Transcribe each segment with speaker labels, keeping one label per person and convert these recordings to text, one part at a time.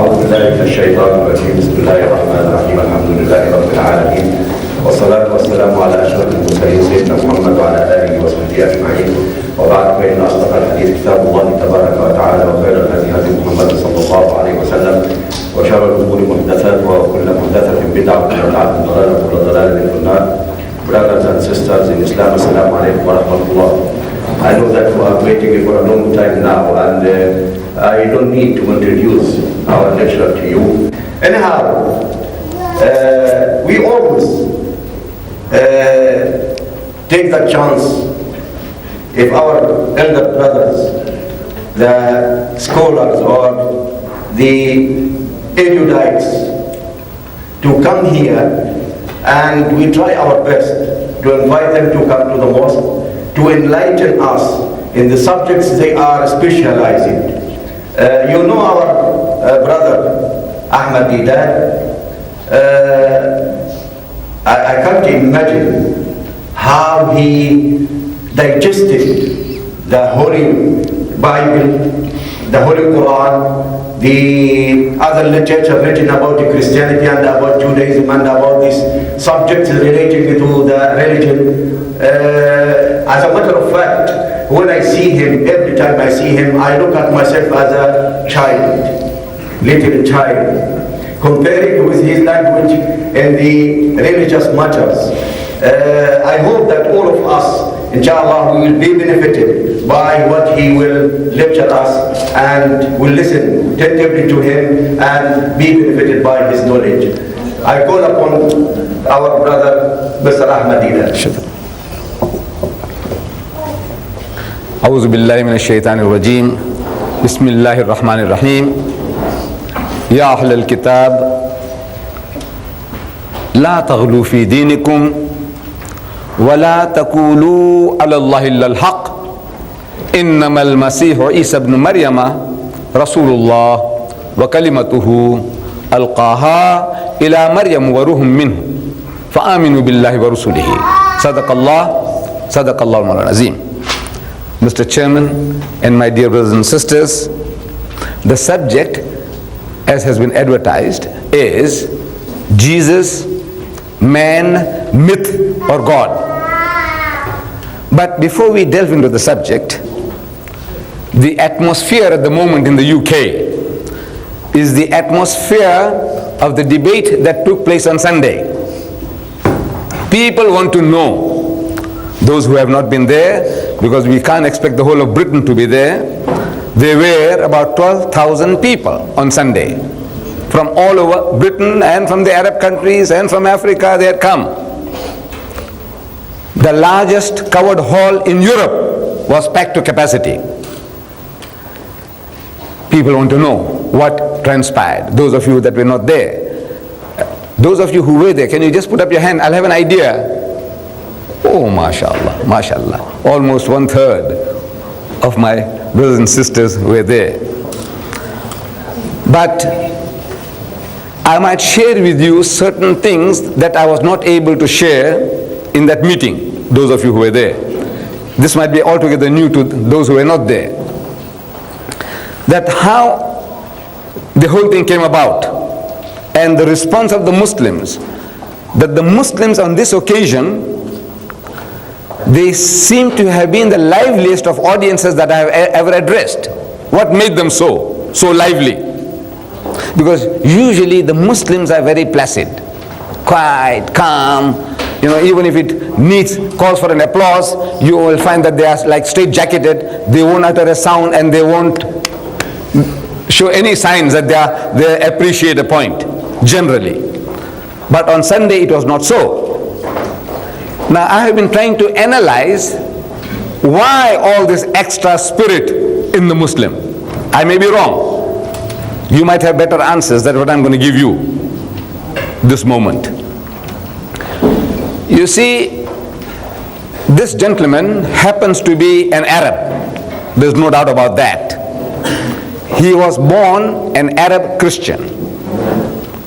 Speaker 1: أعوذ بالله من الشيطان الرجيم. بسم الله الرحمن الرحيم. الحمد لله رب العالمين، والصلاة والسلام على أشرف المرسلين سيدنا محمد وعلى آله وصحبه أجمعين. وبعد، فإن أصدق الحديث كتاب الله تبارك وتعالى، وخير الهدي هدي محمد صلى الله عليه وسلم، وشر الأمور محدثاتها، وكل محدثة بدعة، وكل بدعة ضلالة، وكل ضلالة في النار. Brothers and sisters in Islam, Assalamu alaikum wa rahmatullah. I know that we are waiting for a long time now, and I don't need to introduce our lecturer to you. Anyhow, we always take the chance, if our elder brothers, the scholars or the erudites, to come here, and we try our best to invite them to come to the mosque to enlighten us in the subjects they are specializing. You know our brother Ahmad Deedat. I can't imagine how he digested the Holy Bible, the Holy Quran, the other literature written about Christianity and about Judaism and about these subjects related to the religion. As a matter of fact, when I see him, every time I see him, I look at myself as a child, little child, comparing with his language in the religious matters. I hope that all of us, inshallah, we will be benefited by what he will lecture us, and will listen attentively to him and be benefited by his knowledge. I call upon our brother, Mr. Ahmad Deedat.
Speaker 2: أعوذ بالله من الشيطان الرجيم. بسم الله الرحمن الرحيم. يا أهل الكتاب لا تغلوا في دينكم ولا تقولوا على الله إلا الحق إنما المسيح عيسى ابن مريم رسول الله وكلمته ألقاها إلى مريم وروح منه فآمنوا بالله ورسوله صدق الله المولى العظيم. Mr. Chairman and my dear brothers and sisters, the subject, as has been advertised, is Jesus, man, myth, or God. But before we delve into the subject, the atmosphere at the moment in the UK is the atmosphere of the debate that took place on Sunday. People want to know, those who have not been there, because we can't expect the whole of Britain to be there. There were about 12,000 people on Sunday from all over Britain and from the Arab countries and from Africa. They had come. The largest covered hall in Europe was packed to capacity. People want to know what transpired. Those of you that were not there, those of you who were there, can you just put up your hand? I'll have an idea. Oh, mashallah, mashallah. Almost 1/3 of my brothers and sisters were there. But I might share with you certain things that I was not able to share in that meeting, those of you who were there. This might be altogether new to those who were not there. That how the whole thing came about, and the response of the Muslims, that the Muslims on this occasion, they seem to have been the liveliest of audiences that I have ever addressed. What made them so lively? Because usually the Muslims are very placid, quiet, calm. You know, even if it calls for an applause, you will find that they are like straight-jacketed. They won't utter a sound, and they won't show any signs that they appreciate a point, generally. But on Sunday it was not so. Now I have been trying to analyze why all this extra spirit in the Muslim. I may be wrong. You might have better answers. That's what I'm going to give you this moment. You see, this gentleman happens to be an Arab. There's no doubt about that. He was born an Arab Christian,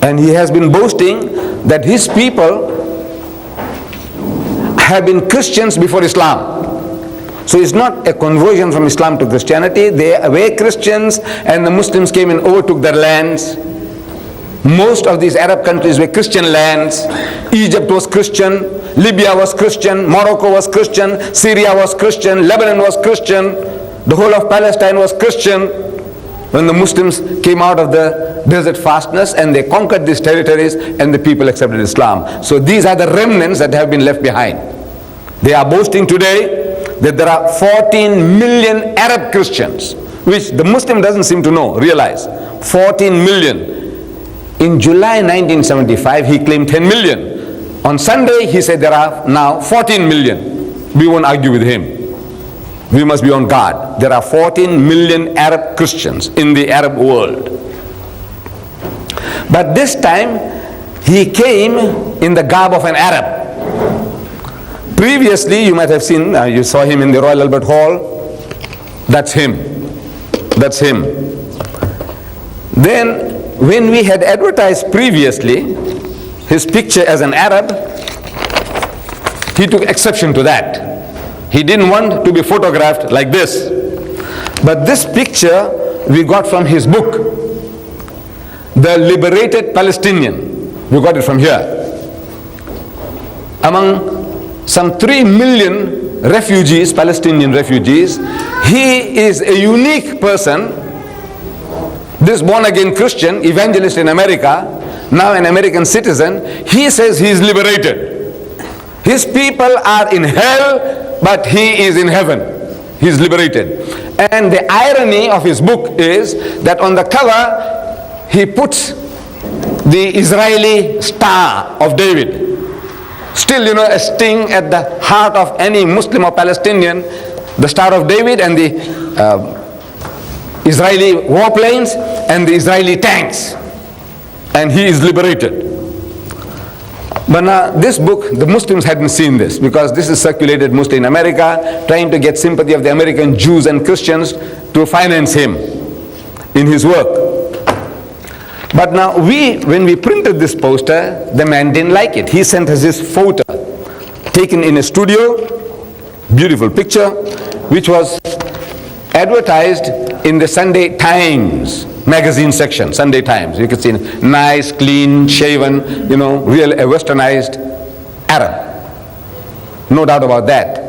Speaker 2: and he has been boasting that his people have been Christians before Islam. So it's not a conversion from Islam to Christianity. They were Christians, and the Muslims came and overtook their lands. Most of these Arab countries were Christian lands. Egypt was Christian, Libya was Christian, Morocco was Christian, Syria was Christian, Lebanon was Christian, the whole of Palestine was Christian. When the Muslims came out of the desert fastness and they conquered these territories and the people accepted Islam. So these are the remnants that have been left behind. They are boasting today that there are 14 million Arab Christians, which the Muslim doesn't seem to know, realize. 14 million. In July 1975, he claimed 10 million. On Sunday, he said there are now 14 million. We won't argue with him. We must be on guard. There are 14 million Arab Christians in the Arab world. But this time, he came in the garb of an Arab. Previously, you might have seen, you saw him in the Royal Albert Hall. That's him. That's him. Then, when we had advertised previously his picture as an Arab, he took exception to that. He didn't want to be photographed like this. But this picture we got from his book, The Liberated Palestinian. We got it from here. Among some 3 million refugees, Palestinian refugees, he is a unique person. This born-again Christian, evangelist in America, now an American citizen, he says he is liberated. His people are in hell, but he is in heaven. He is liberated. And the irony of his book is that on the cover, he puts the Israeli Star of David. Still, you know, a sting at the heart of any Muslim or Palestinian, the Star of David and the Israeli warplanes and the Israeli tanks, and he is liberated. But now this book, the Muslims hadn't seen this, because this is circulated mostly in America, trying to get sympathy of the American Jews and Christians to finance him in his work. But now when we printed this poster, the man didn't like it. He sent us this photo taken in a studio, beautiful picture, which was advertised in the Sunday Times magazine section. Sunday Times, you can see nice, clean, shaven, you know, real a westernized Arab. No doubt about that.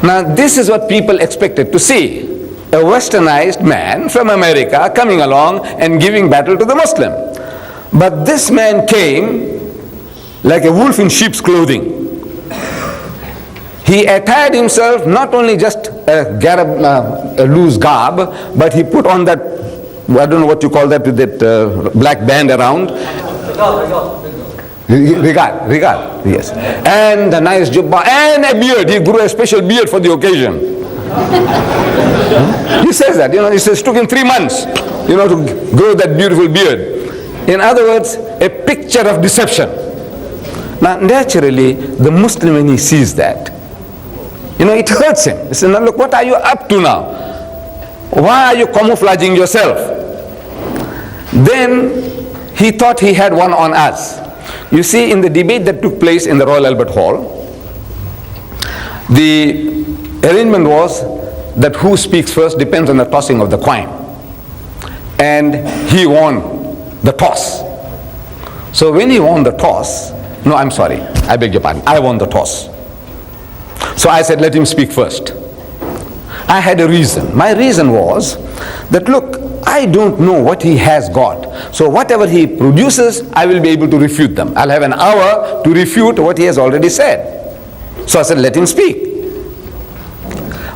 Speaker 2: Now this is what people expected to see. A westernized man from America coming along and giving battle to the Muslim. But this man came like a wolf in sheep's clothing. He attired himself not only just a loose garb, but he put on that, I don't know what you call that, with that black band around. Regard, yes. And a nice jubba and a beard. He grew a special beard for the occasion. He says that, you know, he says it took him 3 months, you know, to grow that beautiful beard. In other words, a picture of deception. Now, naturally, the Muslim, when he sees that, you know, it hurts him. He says, now look, what are you up to now? Why are you camouflaging yourself? Then he thought he had one on us. You see, in the debate that took place in the Royal Albert Hall, the arrangement was that who speaks first depends on the tossing of the coin. And he won the toss. So when he won the toss, no, I'm sorry, I beg your pardon, I won the toss. So I said, let him speak first. I had a reason. My reason was that, look, I don't know what he has got. So whatever he produces, I will be able to refute them. I'll have an hour to refute what he has already said. So I said, let him speak.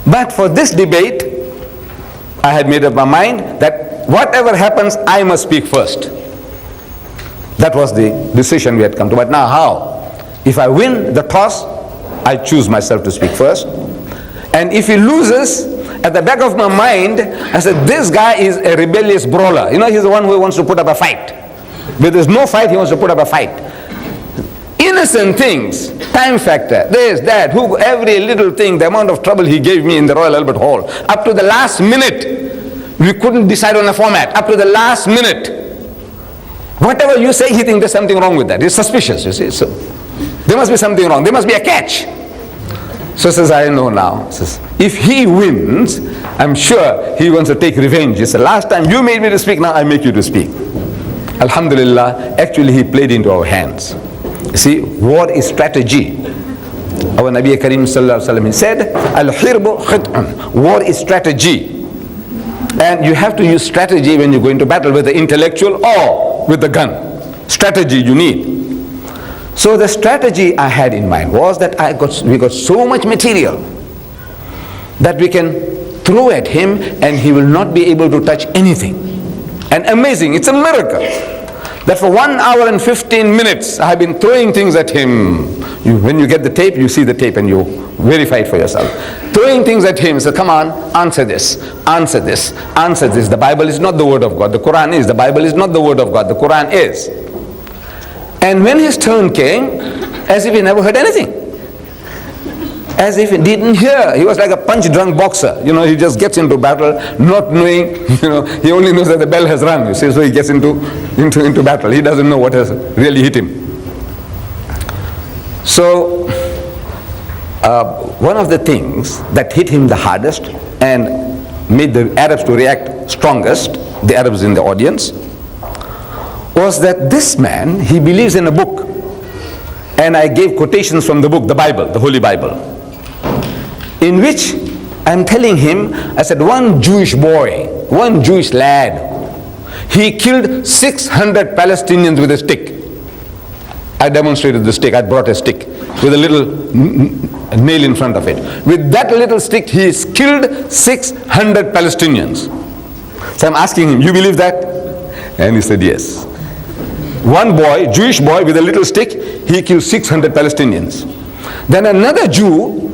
Speaker 2: But for this debate, I had made up my mind that whatever happens, I must speak first. That was the decision we had come to. But now how? If I win the toss, I choose myself to speak first. And if he loses, at the back of my mind, I said, this guy is a rebellious brawler. You know, he's the one who wants to put up a fight. But there's no fight, he wants to put up a fight. Innocent things, time factor, this, that, every little thing, the amount of trouble he gave me in the Royal Albert Hall. Up to the last minute, we couldn't decide on a format. Up to the last minute. Whatever you say, he thinks there's something wrong with that. He's suspicious, you see. So there must be something wrong. There must be a catch. So says, I know now. Says, if he wins, I'm sure he wants to take revenge. He said, last time you made me to speak, now I make you to speak. Alhamdulillah, actually he played into our hands. You see, war is strategy. Our Nabi Karim sallallahu alaihi wasallam, he said, Al-hirbu khit'un. War is strategy. And you have to use strategy when you go into battle, with the intellectual or with the gun. Strategy you need. So the strategy I had in mind was that we got so much material that we can throw at him and he will not be able to touch anything. And amazing, it's a miracle that for 1 hour and 15 minutes I have been throwing things at him. When you get the tape, you see the tape and you verify it for yourself. Throwing things at him, so come on, answer this, answer this, answer this. The Bible is not the word of God, the Quran is. The Bible is not the word of God, the Quran is. And when his turn came, as if he never heard anything, as if he didn't hear. He was like a punch-drunk boxer. You know, he just gets into battle not knowing, he only knows that the bell has rung, you see, so he gets into battle. He doesn't know what has really hit him. So, one of the things that hit him the hardest and made the Arabs to react strongest, the Arabs in the audience, was that this man, he believes in a book. And I gave quotations from the book, the Bible, the Holy Bible, in which I'm telling him, I said, one Jewish boy, one Jewish lad, he killed 600 Palestinians with a stick. I demonstrated the stick. I brought a stick with a little nail in front of it. With that little stick, he killed 600 Palestinians. So I'm asking him, you believe that? And he said, yes. One boy, Jewish boy with a little stick, he killed 600 Palestinians. Then another Jew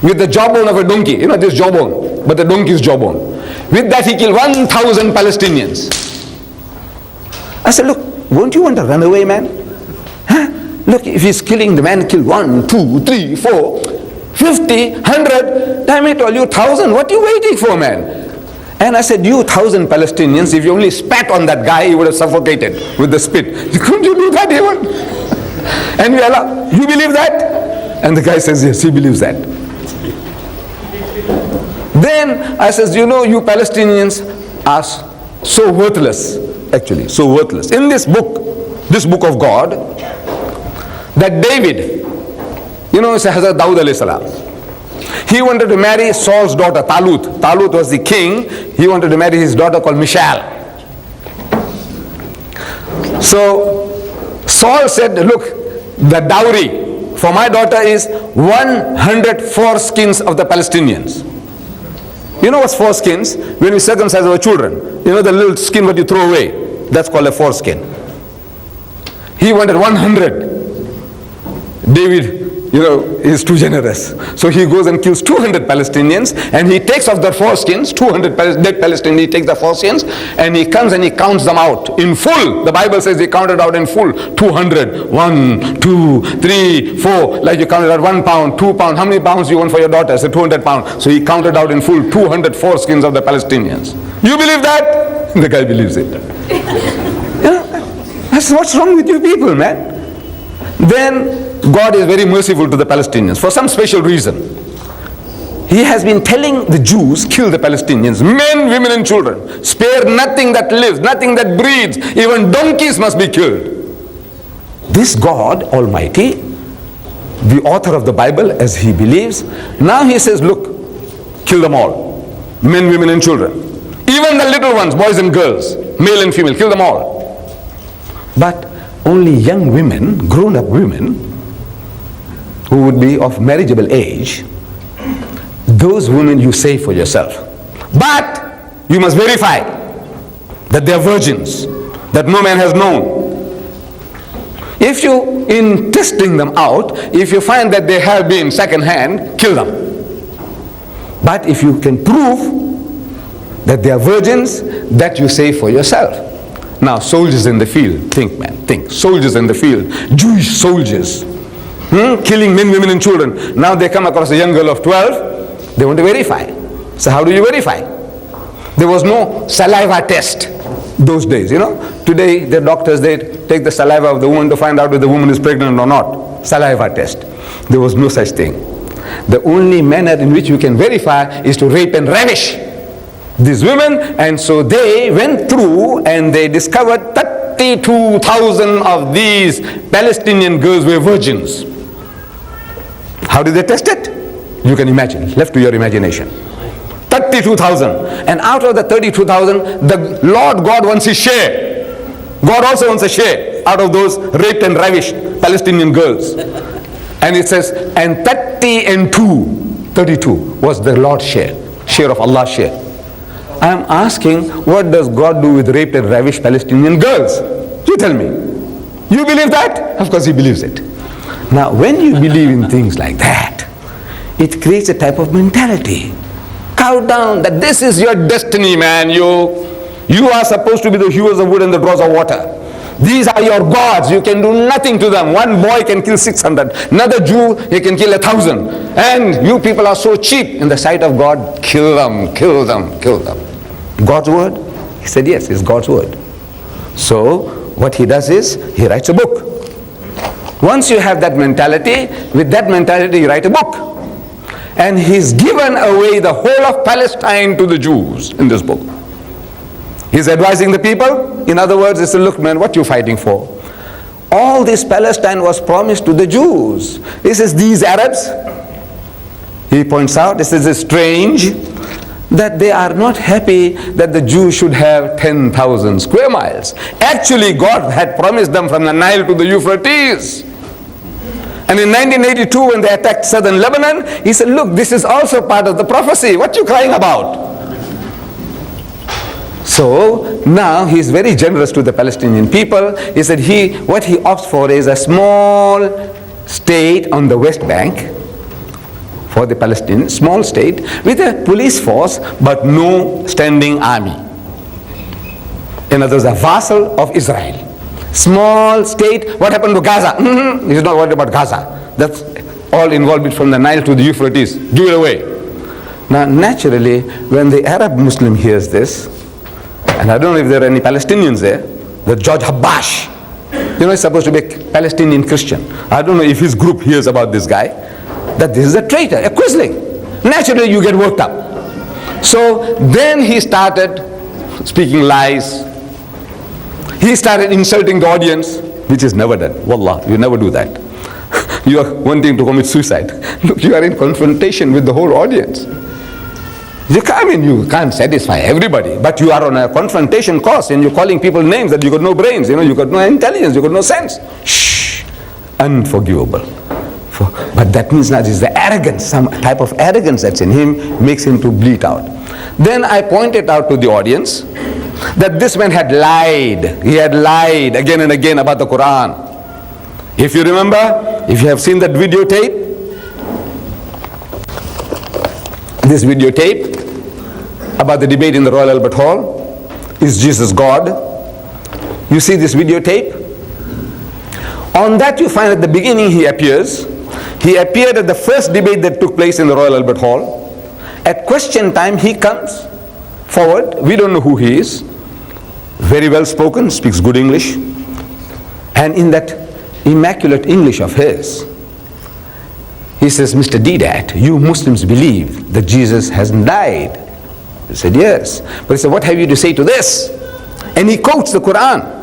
Speaker 2: with the jawbone of a donkey, this jawbone, but the donkey's jawbone. With that he killed 1,000 Palestinians. I said, look, won't you want to run away, man? Huh? Look, if he's killing, the man killed 1, 2, 3, 4, 50, 100, damn it all, you 1,000, what are you waiting for, man? And I said, you 1,000 Palestinians, if you only spat on that guy, he would have suffocated with the spit. Couldn't you do that even? And we allow, you believe that? And the guy says, yes, he believes that. Then I says, you Palestinians are so worthless, actually, so worthless. In this book of God, that David, it's Hazrat Dawood alayhi salam. He wanted to marry Saul's daughter, Talut. Talut was the king. He wanted to marry his daughter called Michal. So Saul said, look, the dowry for my daughter is 100 foreskins of the Palestinians. You know what's foreskins? When we circumcise our children, the little skin what you throw away, that's called a foreskin. He wanted 100. David, is too generous. So he goes and kills 200 Palestinians, and he takes off their foreskins, 200 dead Palestinians, he takes the foreskins, and he comes and he counts them out in full. The Bible says he counted out in full, 200, 1, 2, 3, 4, like you counted out 1 pound, 2 pounds, how many pounds do you want for your daughter? I said 200 pounds. So he counted out in full 200 foreskins of the Palestinians. You believe that? The guy believes it. That's what's wrong with you people, man. Then God is very merciful to the Palestinians for some special reason. He has been telling the Jews, kill the Palestinians, men, women and children. Spare nothing that lives, nothing that breathes. Even donkeys must be killed. This God Almighty, the author of the Bible as he believes, now he says, look, kill them all. Men, women and children. Even the little ones, boys and girls, male and female, kill them all. But only young women, grown-up women, who would be of marriageable age, those women you save for yourself. But you must verify that they are virgins, that no man has known. If you, in testing them out, if you find that they have been second-hand, kill them. But if you can prove that they are virgins, that you save for yourself. Now, soldiers in the field, think man, think. Soldiers in the field, Jewish soldiers, killing men, women and children. Now they come across a young girl of 12, they want to verify. So how do you verify? There was no saliva test those days, Today the doctors, they take the saliva of the woman to find out if the woman is pregnant or not. Saliva test. There was no such thing. The only manner in which you can verify is to rape and ravish these women, and so they went through and they discovered that 32,000 of these Palestinian girls were virgins. How did they test it? You can imagine, left to your imagination. 32,000. And out of the 32,000, the Lord God wants his share. God also wants a share out of those raped and ravished Palestinian girls. And it says, and 32 was the Lord's share of Allah's share. I am asking, what does God do with raped and ravished Palestinian girls? You tell me. You believe that? Of course he believes it. Now, when you believe in things like that, it creates a type of mentality. Cow down, that this is your destiny, man. You are supposed to be the hewers of wood and the drawers of water. These are your gods. You can do nothing to them. One boy can kill 600. Another Jew, he can kill 1,000. And you people are so cheap in the sight of God. Kill them, kill them, kill them. God's word? He said yes, it's God's word. So what he does is, he writes a book. Once you have that mentality, with that mentality you write a book. And he's given away the whole of Palestine to the Jews in this book. He's advising the people. In other words, he said, look man, what you fighting for? All this Palestine was promised to the Jews. He says, these Arabs, he points out, this is strange that they are not happy that the Jews should have 10,000 square miles. Actually, God had promised them from the Nile to the Euphrates. And in 1982, when they attacked southern Lebanon, he said, look, this is also part of the prophecy. What are you crying about? So now he's very generous to the Palestinian people. He said what he opts for is a small state on the West Bank for the Palestinians, small state with a police force but no standing army. In other words, a vassal of Israel. Small state. What happened to Gaza? He's not worried about Gaza. That's all involved from the Nile to the Euphrates. Give it away. Now naturally, when the Arab Muslim hears this, and I don't know if there are any Palestinians there, the George Habash, he's supposed to be a Palestinian Christian. I don't know if his group hears about this guy, that this is a traitor, a quisling. Naturally you get worked up. So then he started speaking lies. He started insulting the audience, which is never done. Wallah, you never do that. You are wanting to commit suicide. Look, you are in confrontation with the whole audience. You can't satisfy everybody, but you are on a confrontation course and you're calling people names that you got no brains, you got no intelligence, you got no sense. Shh, unforgivable. But that means that is the arrogance, some type of arrogance that's in him makes him to bleat out. Then I pointed out to the audience that this man had lied. He had lied again and again about the Quran. If you remember, if you have seen that videotape, this videotape about the debate in the Royal Albert Hall, is Jesus God? You see this videotape? On that you find at the beginning he appears. He appeared at the first debate that took place in the Royal Albert Hall. At question time he comes forward. We don't know who he is. Very well spoken, speaks good English. And in that immaculate English of his, he says, Mr. Deedat, you Muslims believe that Jesus hasn't died. He said, yes. But he said, what have you to say to this? And he quotes the Quran.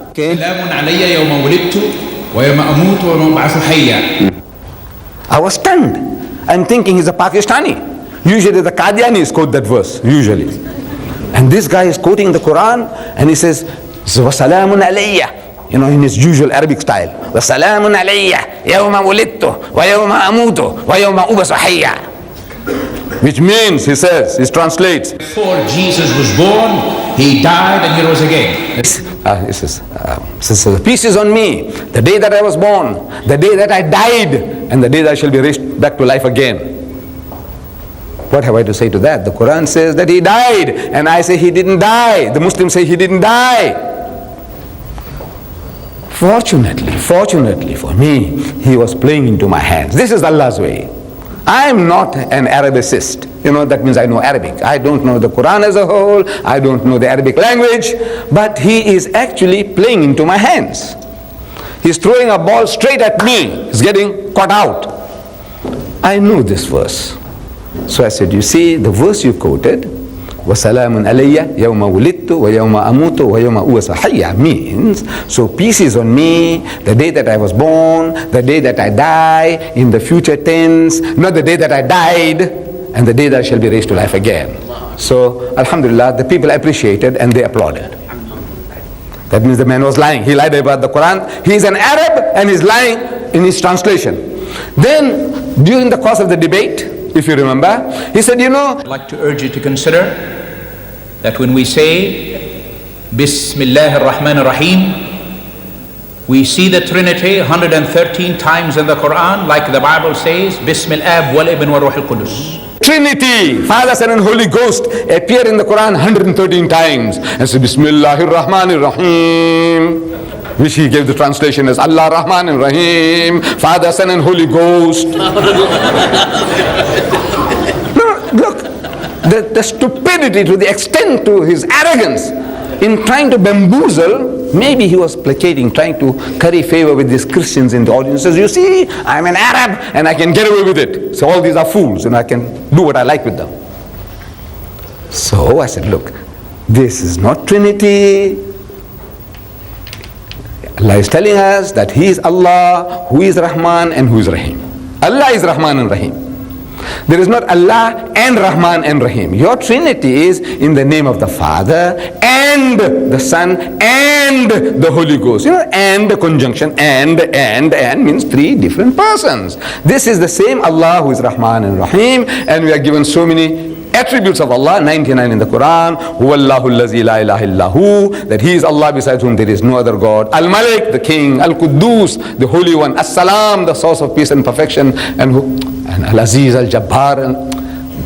Speaker 2: I was stunned. I'm thinking he's a Pakistani. Usually the Qadianis quote that verse, usually. And this guy is quoting the Quran and he says, وَسَلَامٌ عَلَيَّ, in his usual Arabic style. وَسَلَامٌ عَلَيَّ يَوْمَ وُلِدْتُ وَيَوْمَ أَمُوتُ وَيَوْمَ أُبْعَثُ حَيًّا. Which means, he says, he translates,
Speaker 3: before Jesus was born, he died and he rose again.
Speaker 2: He says, the peace is on me, the day that I was born, the day that I died, and the day that I shall be raised back to life again. What have I to say to that? The Quran says that he died, and I say he didn't die. The Muslims say he didn't die. Fortunately for me, he was playing into my hands. This is Allah's way. I am not an Arabicist. That means I know Arabic. I don't know the Quran as a whole. I don't know the Arabic language. But he is actually playing into my hands. He's throwing a ball straight at me. He's getting caught out. I knew this verse. So I said, you see, the verse you quoted وَسَلَامٌ عَلَيَّ يَوْمَ وُلِدتُّ وَيَوْمَ أَمُوتُ وَيَوْمَ أُبْعَثُ حَيًّا means, so peace is on me the day that I was born, the day that I die, in the future tense, not the day that I died, and the day that I shall be raised to life again. So, alhamdulillah, the people appreciated and they applauded. That means the man was lying. He lied about the Quran. He is an Arab and he's lying in his translation. Then, during the course of the debate, if you remember, he said,
Speaker 3: I'd like to urge you to consider that when we say Bismillah ar-Rahman ar-Rahim, we see the Trinity 113 times in the Quran, like the Bible says, Bismillah wal ibn wa Ruh al-Qudus.
Speaker 2: Trinity, Father, Son and Holy Ghost appear in the Quran 113 times. And so Bismillahir Rahmanir Rahim, which he gave the translation as Allah Rahmanir Rahim, Father, Son and Holy Ghost. Look, the stupidity to the extent to his arrogance in trying to bamboozle. Maybe he was placating, trying to curry favor with these Christians in the audience. Says, you see, I'm an Arab and I can get away with it. So all these are fools and I can do what I like with them. So I said, look, this is not Trinity. Allah is telling us that He is Allah, who is Rahman and who is Rahim. Allah is Rahman and Rahim. There is not Allah and Rahman and Rahim. Your Trinity is in the name of the Father and the Son and the Holy Ghost. And the conjunction and means three different persons. This is the same Allah who is Rahman and Rahim, and we are given so many attributes of Allah, 99 in the Quran. Huwallahu allazi la ilaha illahu, that He is Allah besides whom there is no other God. Al-Malik, the King. Al-Quddus, the Holy One. As-Salam, the source of peace and perfection. And Al-Aziz, Al-Jabbar.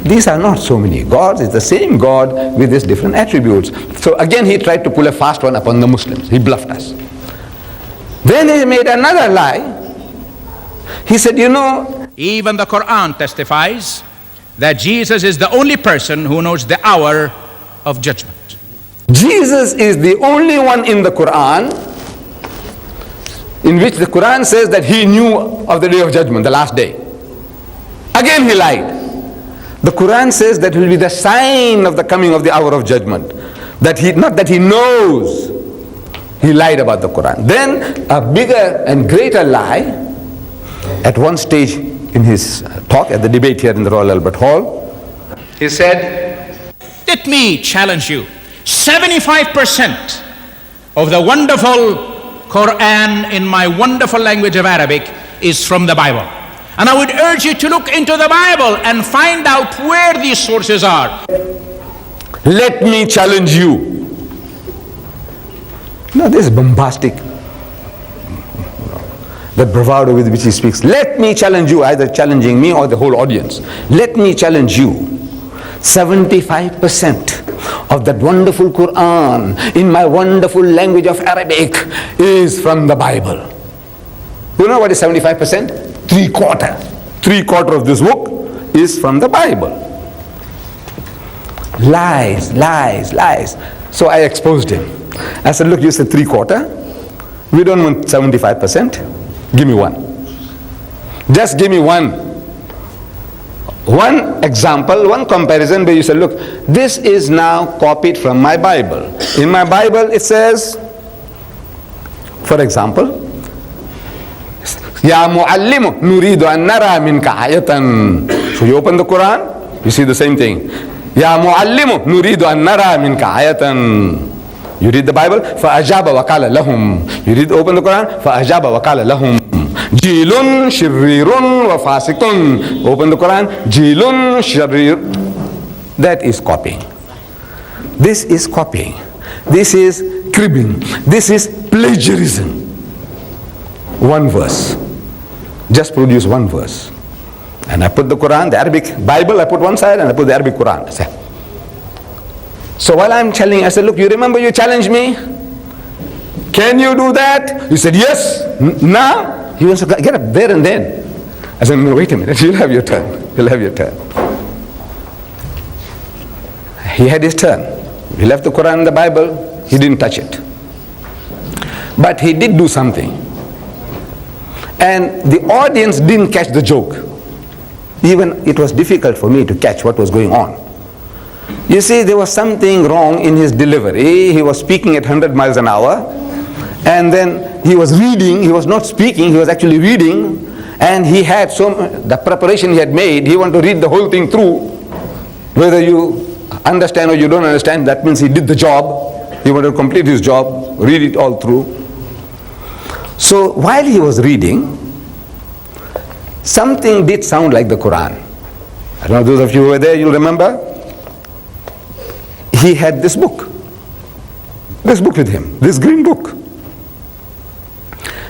Speaker 2: These are not so many gods. It's the same God with these different attributes. So again he tried to pull a fast one upon the Muslims. He bluffed us. Then he made another lie. He said,
Speaker 3: even the Quran testifies that Jesus is the only person who knows the hour of judgment.
Speaker 2: Jesus is the only one in the Quran in which the Quran says that He knew of the day of judgment, the last day. Again he lied. The Quran says that will be the sign of the coming of the hour of judgment. Not that he knows. He lied about the Quran. Then a bigger and greater lie, at one stage in his talk at the debate here in the Royal Albert Hall, he said,
Speaker 3: let me challenge you. 75% of the wonderful Quran in my wonderful language of Arabic is from the Bible. And I would urge you to look into the Bible and find out where these sources are.
Speaker 2: Let me challenge you. This is bombastic. The bravado with which he speaks. Let me challenge you, either challenging me or the whole audience. Let me challenge you. 75% of that wonderful Quran in my wonderful language of Arabic is from the Bible. You know what is 75%? Three-quarter of this book is from the Bible. Lies. So I exposed him. I said, look, you said three-quarter. We don't want 75%. Give me one. Just give me one example, one comparison where you say, look, this is now copied from my Bible. In my Bible it says, for example, Ya muallimu nuridu an nara minka ayatan. So you open the Quran, you see the same thing. Ya muallimu nuridu an nara minka ayatan. You read the Bible, فَأَجَابَ وَقَالَ لَهُمْ. You open the Quran, فَأَجَابَ وَقَالَ لَهُمْ. Jilun shirrirun wa fasikun. Open the Quran, Jilun shirrir. That is copying. This is copying. This is cribbing. This is plagiarism. One verse. Just produce one verse. And I put the Quran, the Arabic Bible, I put one side and I put the Arabic Quran. So while I'm telling, I said, look, you remember you challenged me? Can you do that? You said, yes. Now? He wants to get up there and then. I said, no, wait a minute, you'll have your turn. You'll have your turn. He had his turn. He left the Quran and the Bible. He didn't touch it. But he did do something. And the audience didn't catch the joke. Even it was difficult for me to catch what was going on. You see, there was something wrong in his delivery. He was speaking at 100 miles an hour, and then he was reading. He was not speaking, he was actually reading, and he had the preparation he had made. He wanted to read the whole thing through. Whether you understand or you don't understand, that means he did the job. He wanted to complete his job, read it all through. So while he was reading, something did sound like the Quran. I don't know, those of you who were there, you'll remember. He had this book with him, this green book.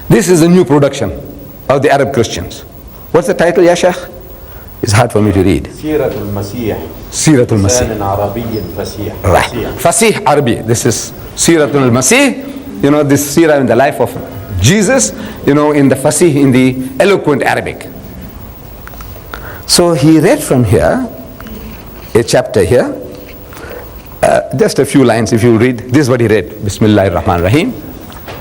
Speaker 2: This is a new production of the Arab Christians. What's the title, Ya Sheikh? It's hard for me to read.
Speaker 4: Siratul Masih.
Speaker 2: Siratul Masih.
Speaker 4: Arabiyan Fasih.
Speaker 2: Right. Fasih Arabi. This is Siratul Masih. You know, this Sirah in the life of Jesus, you know, in the Fasih, in the eloquent Arabic. So he read from here, a chapter here, just a few lines if you read. This is what he read. Bismillahir Rahmanir Rahim.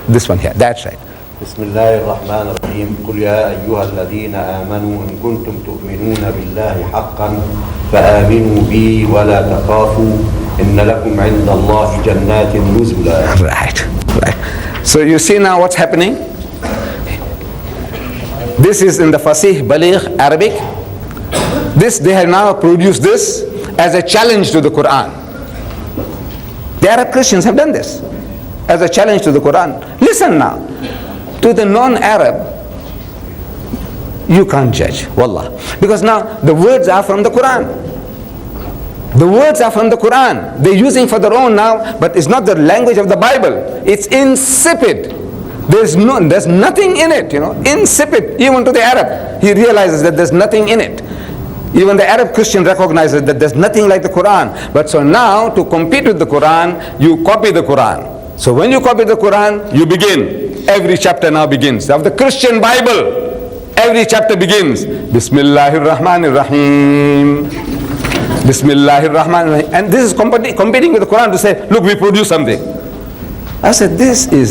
Speaker 2: This one here, that's right.
Speaker 4: Bismillahir Rahmanir Rahim. Qul ya ayyuhal ladhina amanu in kuntum tu'minuna billahi haqqan fa'aminu bi wa la takhafu inna lakum 'inda Allahi jannatin nuzula.
Speaker 2: Right. So you see now what's happening? This is in the Fasih Baligh Arabic. They have now produced this as a challenge to the Quran. The Arab Christians have done this as a challenge to the Quran. Listen now, to the non-Arab, you can't judge, wallah. Because now the words are from the Quran. The words are from the Quran. They're using for their own now, but it's not the language of the Bible. It's insipid. There's nothing in it, you know, insipid. Even to the Arab, he realizes that there's nothing in it. Even the Arab Christian recognizes that there's nothing like the Quran. But so now, to compete with the Quran, you copy the Quran. So when you copy the Quran, you begin. Every chapter now begins. Of the Christian Bible, every chapter begins. Bismillahir Rahmanir Rahim. Bismillahir Rahmanir Rahim. And this is competing with the Quran to say, look, we produce something. I said,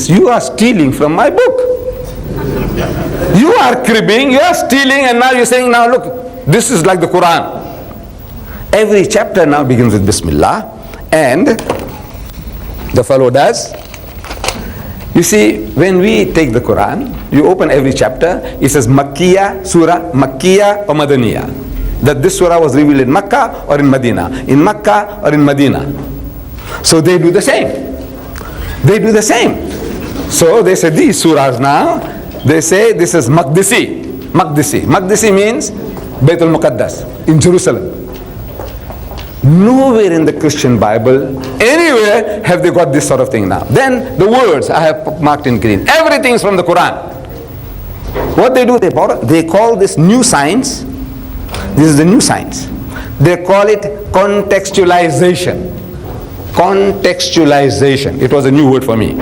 Speaker 2: you are stealing from my book. You are cribbing, you are stealing, and now you're saying, now look, this is like the Quran. Every chapter now begins with Bismillah, and the fellow does. You see, when we take the Quran, you open every chapter, it says Makkiyah, Surah, Makkiyah or Madaniyah. That this surah was revealed in Makkah or in Medina, in Makkah or in Medina. So they do the same. So they say these surahs now, they say this is Maqdisi. Maqdisi means Baitul Muqaddas in Jerusalem. Nowhere in the Christian Bible, anywhere have they got this sort of thing now. Then the words I have marked in green. Everything is from the Quran. What they do, they call this new science. This is the new science. They call it contextualization. Contextualization. It was a new word for me.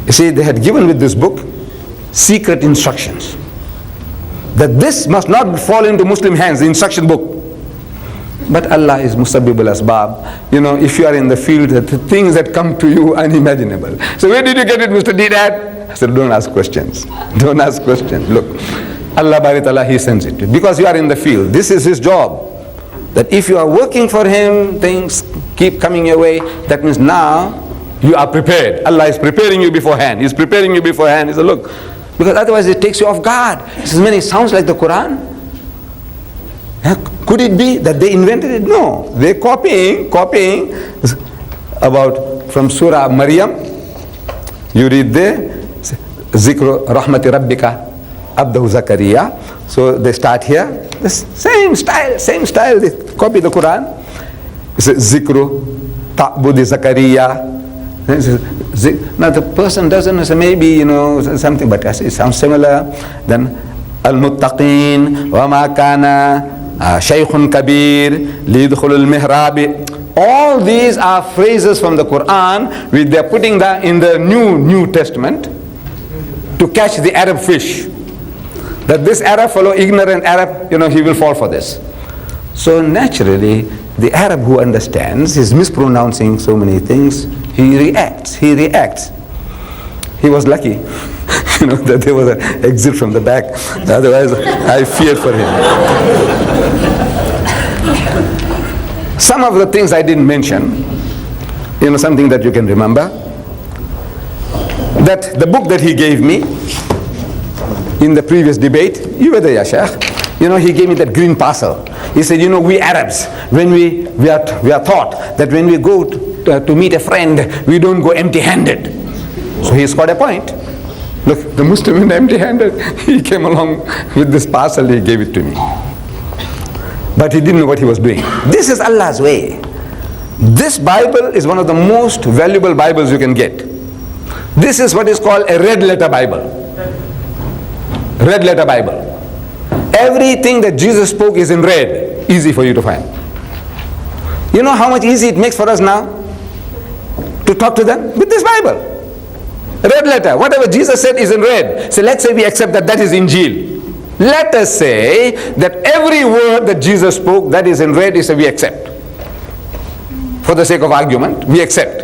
Speaker 2: You see, they had given with this book secret instructions. That this must not fall into Muslim hands, the instruction book. But Allah is Musabbib al-Asbab. You know, if you are in the field, the things that come to you unimaginable. So where did you get it, Mr. Deedat? I said, don't ask questions. Don't ask questions. Look, Allah Bari Ta'ala, He sends it. Because you are in the field. This is His job. That if you are working for Him, things keep coming your way. That means now you are prepared. Allah is preparing you beforehand. He's preparing you beforehand. He said, look, because otherwise it takes you off guard. He says, man, it sounds like the Quran. Could it be that they invented it? No. They're copying about from Surah Maryam. You read there, Zikru Rahmati Rabbika Abdahu Zakaria. So they start here. The same style. They copy the Quran. It says Zikru Ta'budi Zakaria. Now the person doesn't say maybe, you know, something, but it sounds similar. Then Al-Muttaqin wa ma kana Shaykhun Kabir, Lidkhul al-Mihrab. All these are phrases from the Quran which they are putting in the New Testament to catch the Arab fish. That this Arab fellow, ignorant Arab, you know, he will fall for this. So naturally, the Arab who understands is mispronouncing so many things. He reacts. He was lucky, you know, that there was an exit from the back. Otherwise, I feared for him. Some of the things I didn't mention, something that you can remember, that the book that he gave me in the previous debate, you were there, ya Sheikh. He gave me that green parcel. He said, we Arabs, when we are taught that when we go to meet a friend, we don't go empty-handed. So he scored a point. Look, the Muslim went empty-handed. He came along with this parcel, he gave it to me. But he didn't know what he was doing. This is Allah's way. This Bible is one of the most valuable Bibles you can get. This is what is called a red letter Bible. Red letter Bible. Everything that Jesus spoke is in red. Easy for you to find. You know how much easy it makes for us now to talk to them? With this Bible. Red letter. Whatever Jesus said is in red. So let's say we accept that is Injil. Let us say that every word that Jesus spoke that is in red is we accept. For the sake of argument, we accept.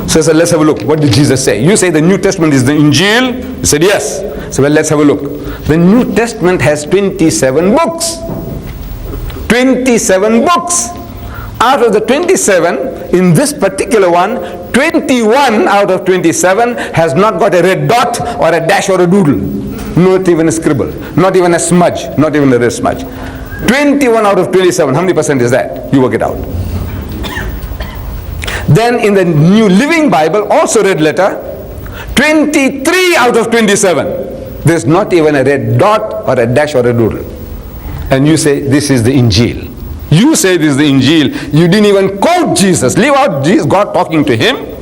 Speaker 2: So I said, let's have a look. What did Jesus say? You say the New Testament is the Injil? He said, yes. So well, let's have a look. The New Testament has 27 books. 27 books. Out of the 27, in this particular one, 21 out of 27 has not got a red dot or a dash or a doodle. Not even a scribble. Not even a smudge. Not even a red smudge. 21 out of 27. How many percent is that? You work it out. Then in the New Living Bible, also red letter, 23 out of 27. There's not even a red dot or a dash or a doodle. And you say this is the Injil. You say this is the Injil. You didn't even quote Jesus. Leave out Jesus, God talking to him.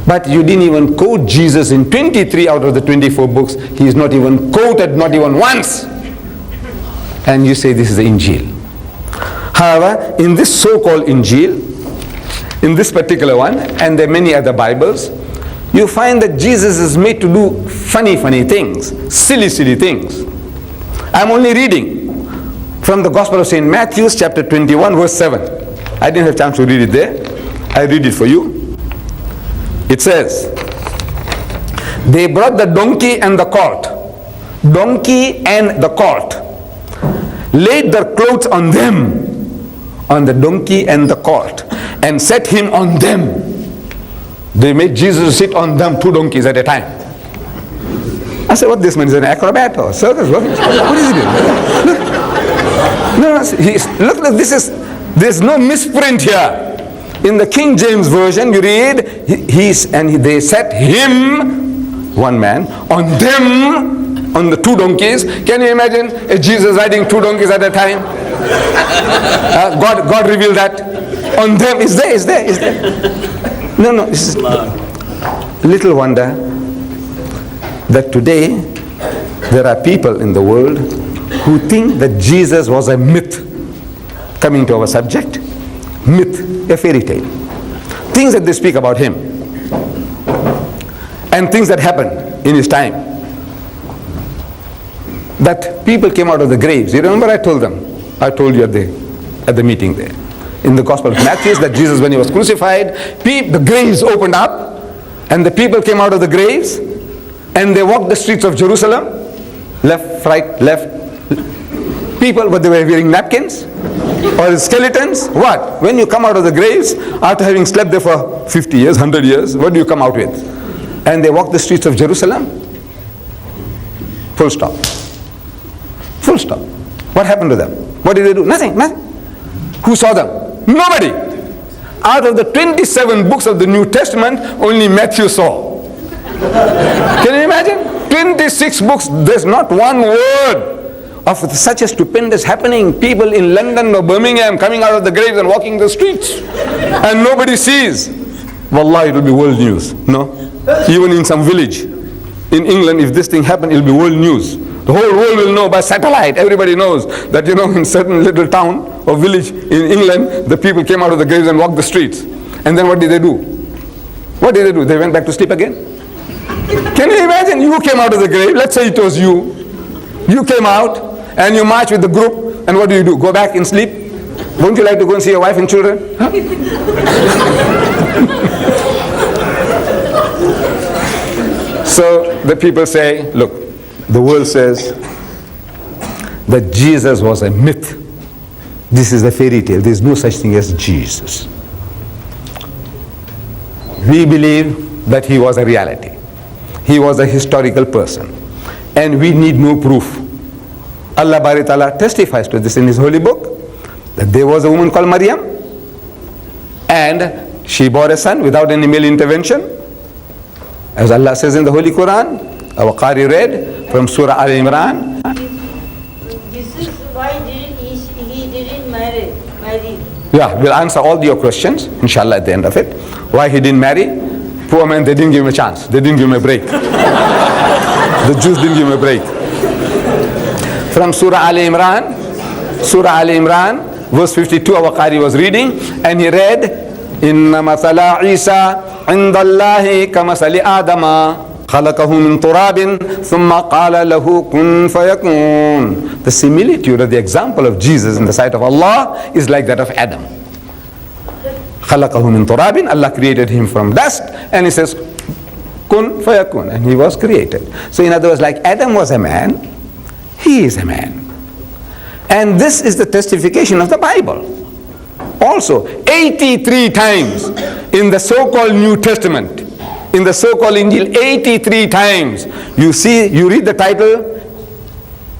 Speaker 2: But you didn't even quote Jesus in 23 out of the 24 books. He is not even quoted, not even once. And you say this is the Injil. However, in this so-called Injil, in this particular one, and there are many other Bibles, you find that Jesus is made to do funny things, silly things. I'm only reading from the Gospel of St. Matthew, chapter 21, verse 7. I didn't have chance to read it there. I read it for you. It says, they brought the donkey and the colt. Donkey and the colt. Laid their clothes on them, on the donkey and the colt, and set him on them. They made Jesus sit on them, 2 donkeys at a time. I said, what this man is, an acrobat or circus? What is he doing? Look, there's no misprint here. In the King James Version, you read, they set him, one man, on them, on the 2 donkeys. Can you imagine a Jesus riding 2 donkeys at a time? God revealed that. On them, is there. No, this is little wonder that today there are people in the world who think that Jesus was a myth. Coming to our subject, myth, a fairy tale. Things that they speak about him and things that happened in his time. That people came out of the graves. You remember I told you at the meeting there. In the Gospel of Matthew, that Jesus, when he was crucified, the graves opened up and the people came out of the graves and they walked the streets of Jerusalem, left, right, left. People, but they were wearing napkins or skeletons. What? When you come out of the graves, after having slept there for 50 years, 100 years, what do you come out with? And they walked the streets of Jerusalem. Full stop. Full stop. What happened to them? What did they do? Nothing. Who saw them? Nobody. Out of the 27 books of the New Testament, only Matthew saw. Can you imagine? 26 books, there's not one word of such a stupendous happening. People in London or Birmingham coming out of the graves and walking the streets. And nobody sees. Wallahi, it will be world news. No? Even in some village in England, if this thing happened, it will be world news. The whole world will know by satellite. Everybody knows that, in certain little town or village in England, the people came out of the graves and walked the streets. And then what did they do? What did they do? They went back to sleep again? Can you imagine? You came out of the grave. Let's say it was you. You came out and you march with the group. And what do? Go back and sleep? Won't you like to go and see your wife and children? Huh? So the people say, look, the world says that Jesus was a myth. This is a fairy tale. There is no such thing as Jesus. We believe that he was a reality. He was a historical person. And we need no proof. Allah Bari Ta'ala testifies to this in his holy book, that there was a woman called Maryam, and she bore a son without any male intervention. As Allah says in the Holy Quran, our Qari read from Surah Al-Imran.
Speaker 5: This is why he didn't marry.
Speaker 2: Yeah, we'll answer all your questions, inshallah, at the end of it. Why he didn't marry? Poor man, they didn't give him a chance. They didn't give him a break. The Jews didn't give him a break. From Surah Al-Imran, verse 52, our Qari was reading, and he read, Inna mathala Isa inda Allahi kamasali Adama khalaqahu min turabin thumma qala lahu kun fayakun. The similitude of the example of Jesus in the sight of Allah is like that of Adam. Khalaqahu min turabin, Allah created him from dust, and he says, kun fayakun, and he was created. So in other words, like Adam was a man, he is a man. And this is the testification of the Bible. Also, 83 times in the so-called New Testament, in the so-called Injil, 83 times, you read the title,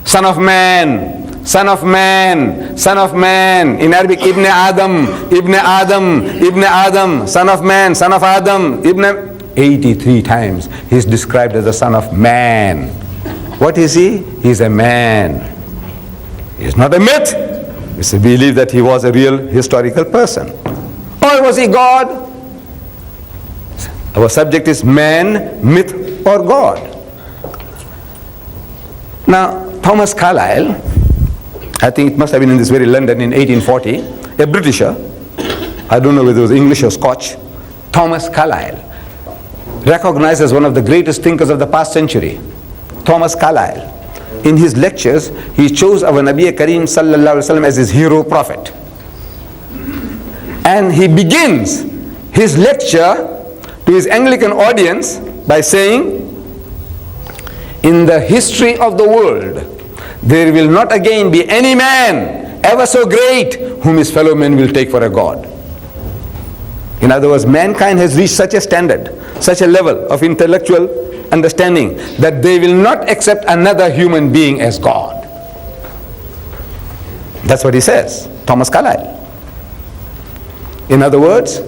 Speaker 2: Son of Man, Son of Man, Son of Man. In Arabic, Ibn Adam, Ibn Adam, Ibn Adam, Son of Man, Son of Adam, 83 times he is described as the Son of Man. What is he? He is a man. He is not a myth. It's a belief that he was a real historical person. Or was he God? Our subject is man, myth, or God. Now, Thomas Carlyle, I think it must have been in this very London in 1840, a Britisher, I don't know whether it was English or Scotch, Thomas Carlyle, recognized as one of the greatest thinkers of the past century. Thomas Carlyle, in his lectures, he chose our Nabi Kareem sallallahu alaihi wasallam as his hero prophet. And he begins his lecture to his Anglican audience by saying, in the history of the world, there will not again be any man ever so great whom his fellow men will take for a god. In other words, mankind has reached such a standard, such a level of intellectual understanding that they will not accept another human being as God. That's what he says, Thomas Carlyle. In other words,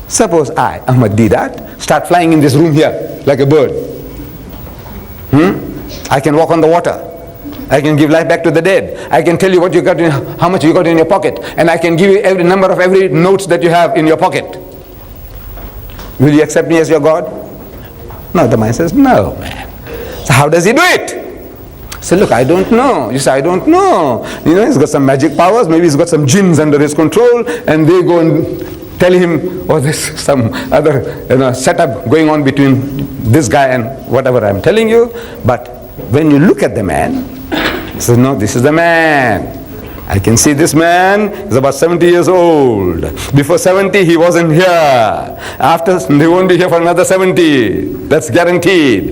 Speaker 2: suppose I, Ahmad Deedat, start flying in this room here like a bird. I can walk on the water. I can give life back to the dead. I can tell you what you got how much you got in your pocket, and I can give you every number of every notes that you have in your pocket. Will you accept me as your God? No, the mind says, no, man. So how does he do it? So look, I don't know. You say, I don't know. You know, he's got some magic powers. Maybe he's got some jinns under his control, and they go and tell him, oh, there's some other setup going on between this guy and whatever I'm telling you. But when you look at the man, he says, no, this is the man. I can see this man is about 70 years old. Before 70, he wasn't here. After, he won't be here for another 70. That's guaranteed.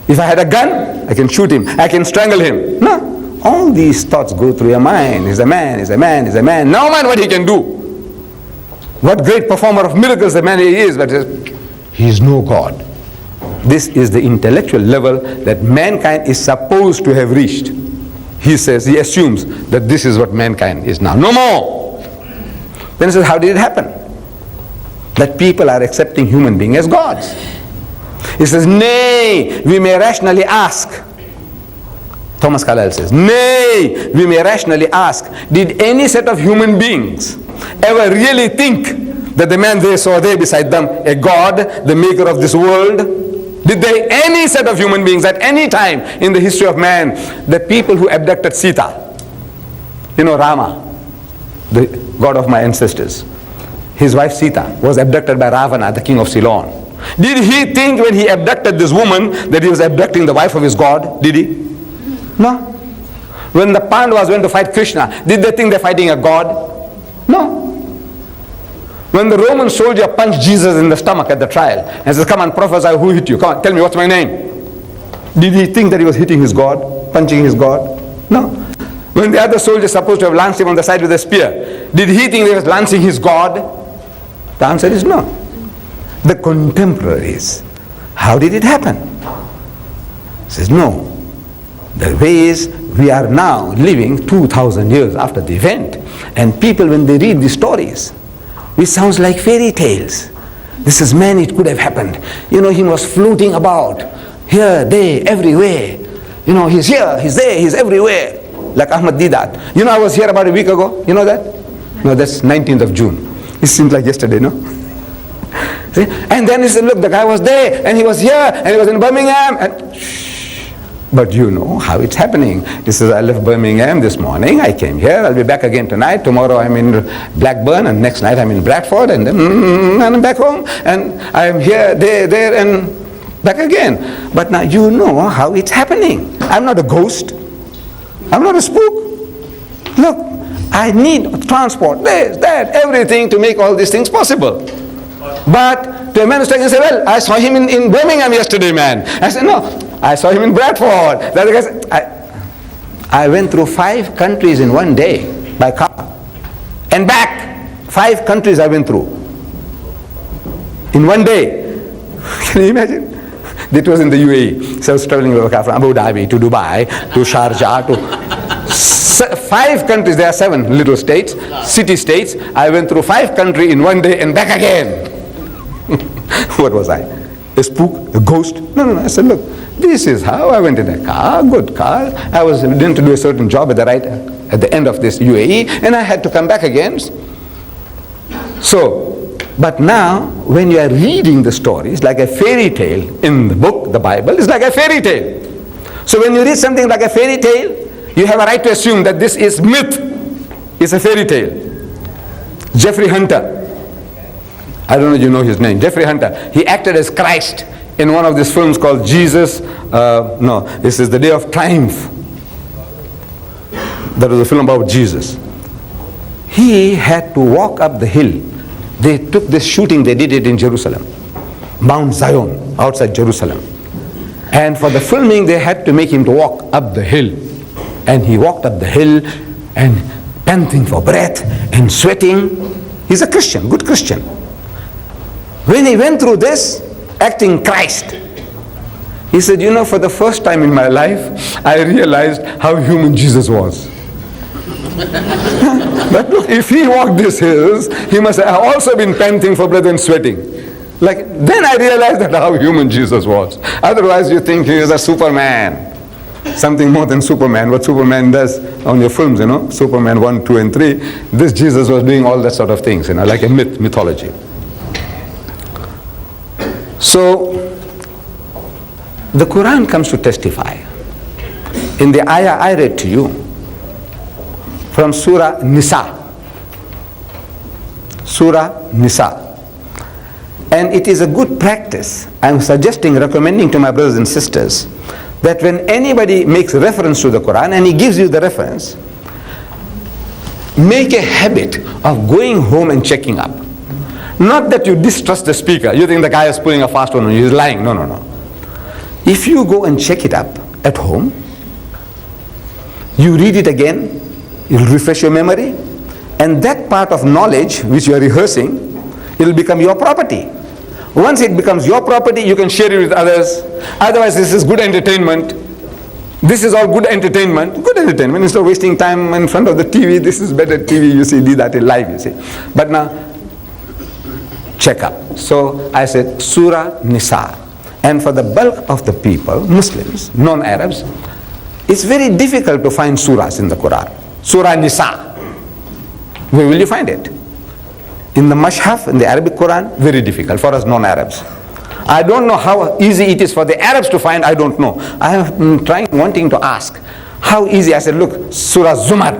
Speaker 2: If I had a gun, I can shoot him. I can strangle him. No. All these thoughts go through your mind. He's a man, he's a man, he's a man. Now mind what he can do. What great performer of miracles the man he is, but he is no God. This is the intellectual level that mankind is supposed to have reached. He says, he assumes that this is what mankind is now. No more. Then he says, how did it happen? That people are accepting human beings as gods. He says, nay, we may rationally ask. Thomas Carlyle says, nay, we may rationally ask, did any set of human beings ever really think that the man they saw there beside them, a god, the maker of this world? Did they, any set of human beings at any time in the history of man, the people who abducted Sita, Rama, the god of my ancestors, his wife Sita was abducted by Ravana, the king of Ceylon. Did he think when he abducted this woman that he was abducting the wife of his god? Did he? No. When the Pandavas went to fight Krishna, did they think they're fighting a god? No. When the Roman soldier punched Jesus in the stomach at the trial and says, come on, prophesy, who hit you? Come on, tell me, what's my name? Did he think that he was hitting his God, punching his God? No. When the other soldier supposed to have lanced him on the side with a spear, did he think he was lancing his God? The answer is no. The contemporaries, how did it happen? He says, no. The way is, we are now living 2,000 years after the event, and people, when they read the stories, it sounds like fairy tales. This is, man, it could have happened. He was floating about, here, there, everywhere. He's here, he's there, he's everywhere. Like Ahmad Deedat. I was here about a week ago. You know that? No, that's 19th of June. It seems like yesterday, no? See? And then he said, look, the guy was there, and he was here, and he was in Birmingham, and but you know how it's happening. He says, I left Birmingham this morning, I came here, I'll be back again tonight, tomorrow I'm in Blackburn, and next night I'm in Bradford, and then and I'm back home, and I'm here, there, and back again. But now you know how it's happening. I'm not a ghost. I'm not a spook. Look, I need transport, this, that, everything to make all these things possible. But to a man who's taking, say, well, I saw him in Birmingham yesterday, man. I said, no, I saw him in Bradford. The other guy said, I went through 5 countries in one day by car. And back. 5 countries I went through. In one day. Can you imagine? That was in the UAE. So I was traveling with a car from Abu Dhabi to Dubai to Sharjah to 5 countries. There are 7 little states, city states. I went through 5 countries in one day and back again. What was I? A spook? A ghost? No. I said, look, this is how I went in a car, good car. I was going to do a certain job at the end of this UAE, and I had to come back again. So, but now, when you are reading the stories, like a fairy tale in the book, the Bible, is like a fairy tale. So when you read something like a fairy tale, you have a right to assume that this is myth. It's a fairy tale. Jeffrey Hunter, I don't know if you know his name, Jeffrey Hunter, he acted as Christ in one of these films called Jesus, this is The Day of Triumph. That was a film about Jesus. He had to walk up the hill. They took this shooting, they did it in Jerusalem, Mount Zion, outside Jerusalem. And for the filming, they had to make him to walk up the hill. And he walked up the hill and panting for breath and sweating. He's a Christian, good Christian. When he went through this, acting Christ, he said, for the first time in my life, I realized how human Jesus was. But look, if he walked these hills, he must have also been panting for breath and sweating. Then I realized that how human Jesus was. Otherwise you think he is a Superman. Something more than Superman, what Superman does on your films, Superman 1, 2, and 3. This Jesus was doing all that sort of things, like a mythology. So, the Quran comes to testify. In the ayah I read to you, from Surah Nisa. Surah Nisa. And it is a good practice, I'm recommending to my brothers and sisters, that when anybody makes reference to the Quran and he gives you the reference, make a habit of going home and checking up. Not that you distrust the speaker, you think the guy is pulling a fast one on you, he's lying. No. If you go and check it up at home, you read it again, it'll refresh your memory, and that part of knowledge which you are rehearsing, it'll become your property. Once it becomes your property, you can share it with others. Otherwise, this is good entertainment. This is all good entertainment. Good entertainment. Instead of wasting time in front of the TV, this is better TV, you see, did that in live, you see. But now, check up. So I said Surah Nisa. And for the bulk of the people, Muslims, non-Arabs, it's very difficult to find surahs in the Quran. Surah Nisa. Where will you find it? In the Mashhaf, in the Arabic Quran, very difficult for us non-Arabs. I don't know how easy it is for the Arabs to find, I don't know. I have been wanting to ask, how easy? I said, look, Surah Zumar.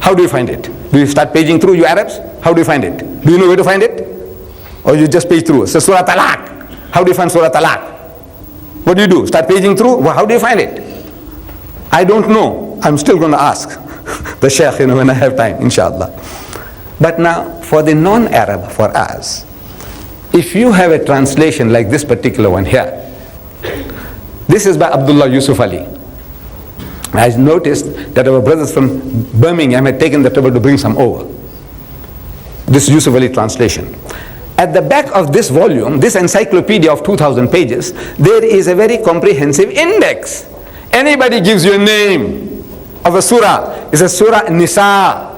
Speaker 2: How do you find it? Do you start paging through, you Arabs? How do you find it? Do you know where to find it? Or you just page through? So Surah Talaq. How do you find Surah Talaq? What do you do? Start paging through? Well, how do you find it? I don't know. I'm still going to ask the Shaykh, when I have time, inshallah. But now, for the non-Arab, for us, if you have a translation like this particular one here, this is by Abdullah Yusuf Ali. I noticed that our brothers from Birmingham had taken the trouble to bring some over. This Yusuf Ali translation. At the back of this volume, this encyclopedia of 2,000 pages, there is a very comprehensive index. Anybody gives you a name of a surah, it's a surah Nisa.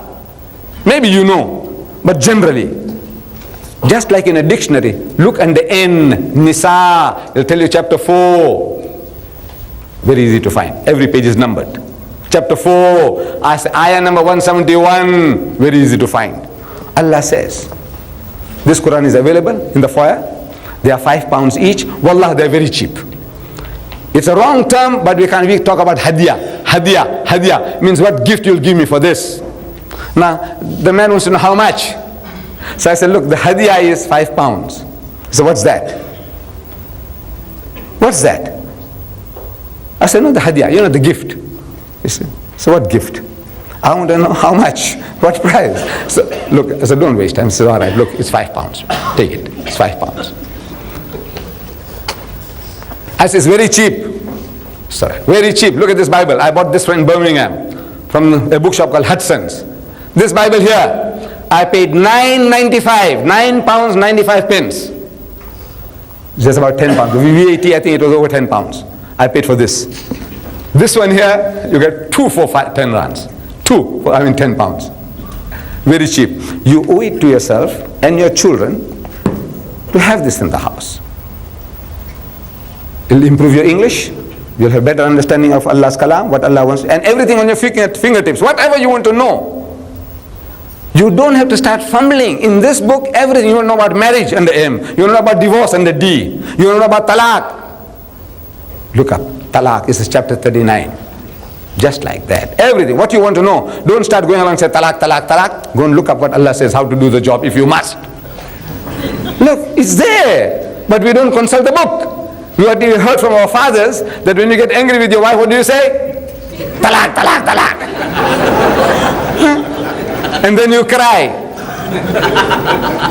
Speaker 2: Maybe you know, but generally, just like in a dictionary, look under N, Nisa, it'll tell you chapter 4. Very easy to find. Every page is numbered. Chapter 4, ayah number 171, very easy to find. Allah says, this Quran is available in the foyer. They are £5 each. Wallah, they are very cheap. It's a wrong term, but we talk about hadiyah. Hadiyah means what gift you'll give me for this. Now, the man wants to know how much. So I said, look, the hadiyah is £5. So what's that? What's that? I said, no, the hadiyah, the gift. He said, so what gift? I want to know how much, what price. So look, I said, don't waste time. I said, all right, look, it's £5. Take it, it's £5. I said, it's very cheap. Sorry, very cheap. Look at this Bible. I bought this one in Birmingham from a bookshop called Hudson's. This Bible here, I paid £9.95, £9.95. Just about £10. The VAT, I think it was over £10. I paid for this. This one here, you get 2 for 10 rands. 2 for, 10 pounds. Very cheap. You owe it to yourself and your children to have this in the house. It'll improve your English. You'll have better understanding of Allah's kalam, what Allah wants, and everything on your fingertips, whatever you want to know. You don't have to start fumbling. In this book, everything. You don't know about marriage under M. You don't know about divorce under D. You don't know about talaq. Look up. Talaq. This is chapter 39. Just like that. Everything. What you want to know. Don't start going along and say talaq, talaq, talaq. Go and look up what Allah says, how to do the job if you must. Look, it's there. But we don't consult the book. We heard from our fathers that when you get angry with your wife, what do you say? Talaq, talaq, talaq. And then you cry.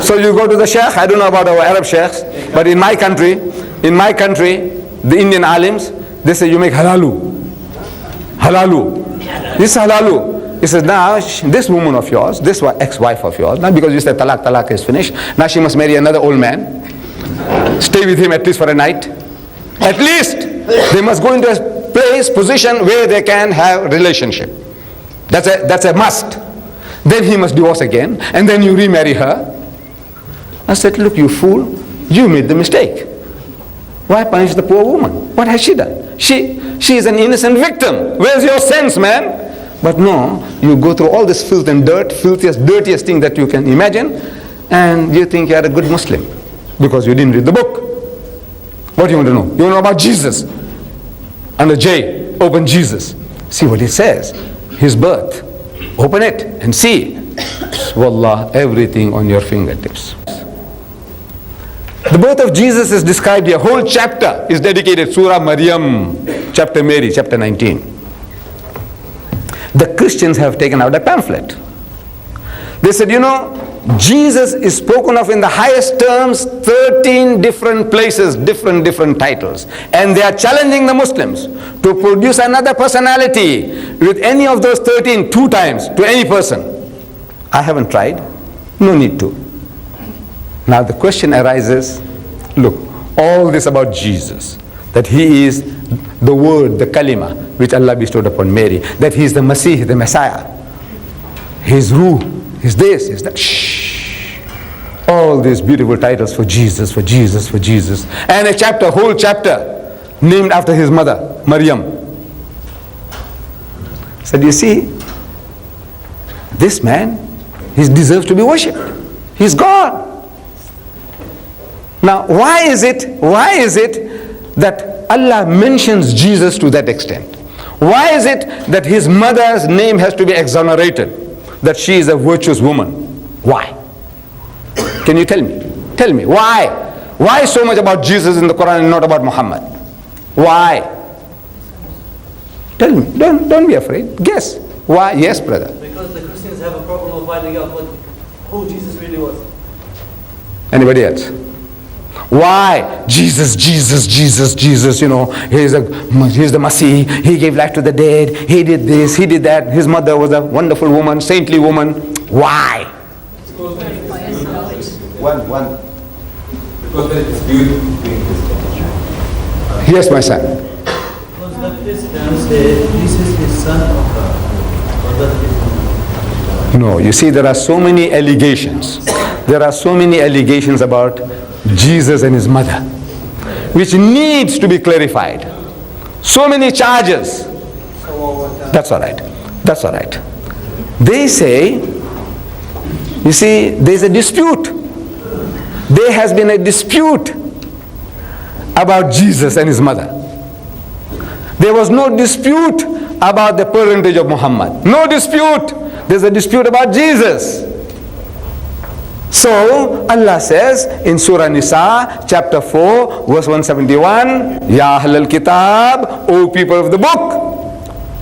Speaker 2: So you go to the sheikh. I don't know about our Arab sheikhs, but in my country, the Indian alims, they say you make halalu. Halalu. This halalu. He says, now this woman of yours, this ex-wife of yours, now because you said talaq, talaq is finished, now she must marry another old man. Stay with him at least for a night. At least they must go into a position where they can have relationship. That's a must. Then he must divorce again, and then you remarry her. I said, look, you fool, you made the mistake. Why punish the poor woman? What has she done? She is an innocent victim. Where's your sense, man? But no, you go through all this filth and dirt, filthiest, dirtiest thing that you can imagine, and you think you are a good Muslim because you didn't read the book. What do you want to know? You want to know about Jesus? Under J, open Jesus. See what it says. His birth. Open it and see. Wallah, everything on your fingertips. The birth of Jesus is described here. Whole chapter is dedicated. Surah Maryam, chapter Mary, chapter 19. The Christians have taken out a pamphlet. They said, Jesus is spoken of in the highest terms, 13 different places, different titles. And they are challenging the Muslims to produce another personality with any of those 13 2 times to any person. I haven't tried. No need to. Now the question arises, look, all this about Jesus, that he is the word, the kalima, which Allah bestowed upon Mary, that he is the Masih, the Messiah, his ruh, his this, his that. Shh. All these beautiful titles for Jesus, for Jesus, for Jesus. And a whole chapter, named after his mother, Maryam. Said, you see, this man, he deserves to be worshipped. He's God. Now, why is it that Allah mentions Jesus to that extent? Why is it that his mother's name has to be exonerated? That she is a virtuous woman. Why? Can you tell me? Tell me, why? Why so much about Jesus in the Quran and not about Muhammad? Why? Tell me. Don't be afraid. Guess. Why? Yes, brother.
Speaker 6: Because the Christians have a problem of finding out who Jesus really was.
Speaker 2: Anybody else? Why? Jesus, Jesus, Jesus, Jesus, he's the Messiah. He gave life to the dead. He did this, he did that. His mother was a wonderful woman, saintly woman. Why?
Speaker 1: One.
Speaker 6: Because there is dispute between Christians.
Speaker 2: Yes, my son.
Speaker 7: Because the Christians say Jesus is son of God. Or that is
Speaker 2: No, you see, there are so many allegations. There are so many allegations about Jesus and his mother, which needs to be clarified. So many charges. That's all right. That's all right. They say, you see, there's a dispute. There has been a dispute about Jesus and his mother. There was no dispute about the parentage of Muhammad. No dispute. There's a dispute about Jesus. So Allah says in Surah Nisa, chapter 4, verse 171, Ya Ahlal Kitab, O people of the book,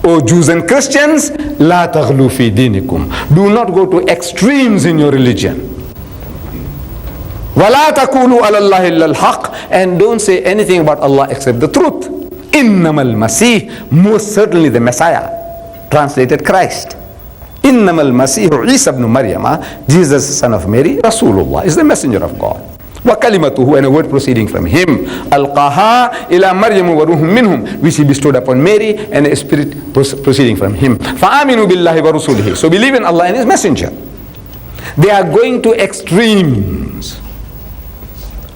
Speaker 2: O Jews and Christians, La taghlu fi dinikum. Do not go to extremes in your religion. وَلَا تَقُولُوا عَلَى اللَّهِ إِلَّا الْحَقِّ. And don't say anything about Allah except the truth. إِنَّمَا الْمَسِيحِ. Most certainly the Messiah, translated Christ. إِنَّمَا الْمَسِيحُ عِيسَى ibn Maryam, Jesus son of Mary, Rasulullah, is the messenger of God. وَكَلِمَتُهُ, and a word proceeding from him. أَلْقَاهَا إِلَى مَرْيَمُ وَرُوحٌ مِّنْهُمْ, which he bestowed upon Mary, and a spirit proceeding from him. فَآمِنُوا بِاللَّهِ وَرُسُولِهِ. So believe in Allah and his messenger. They are going to extremes.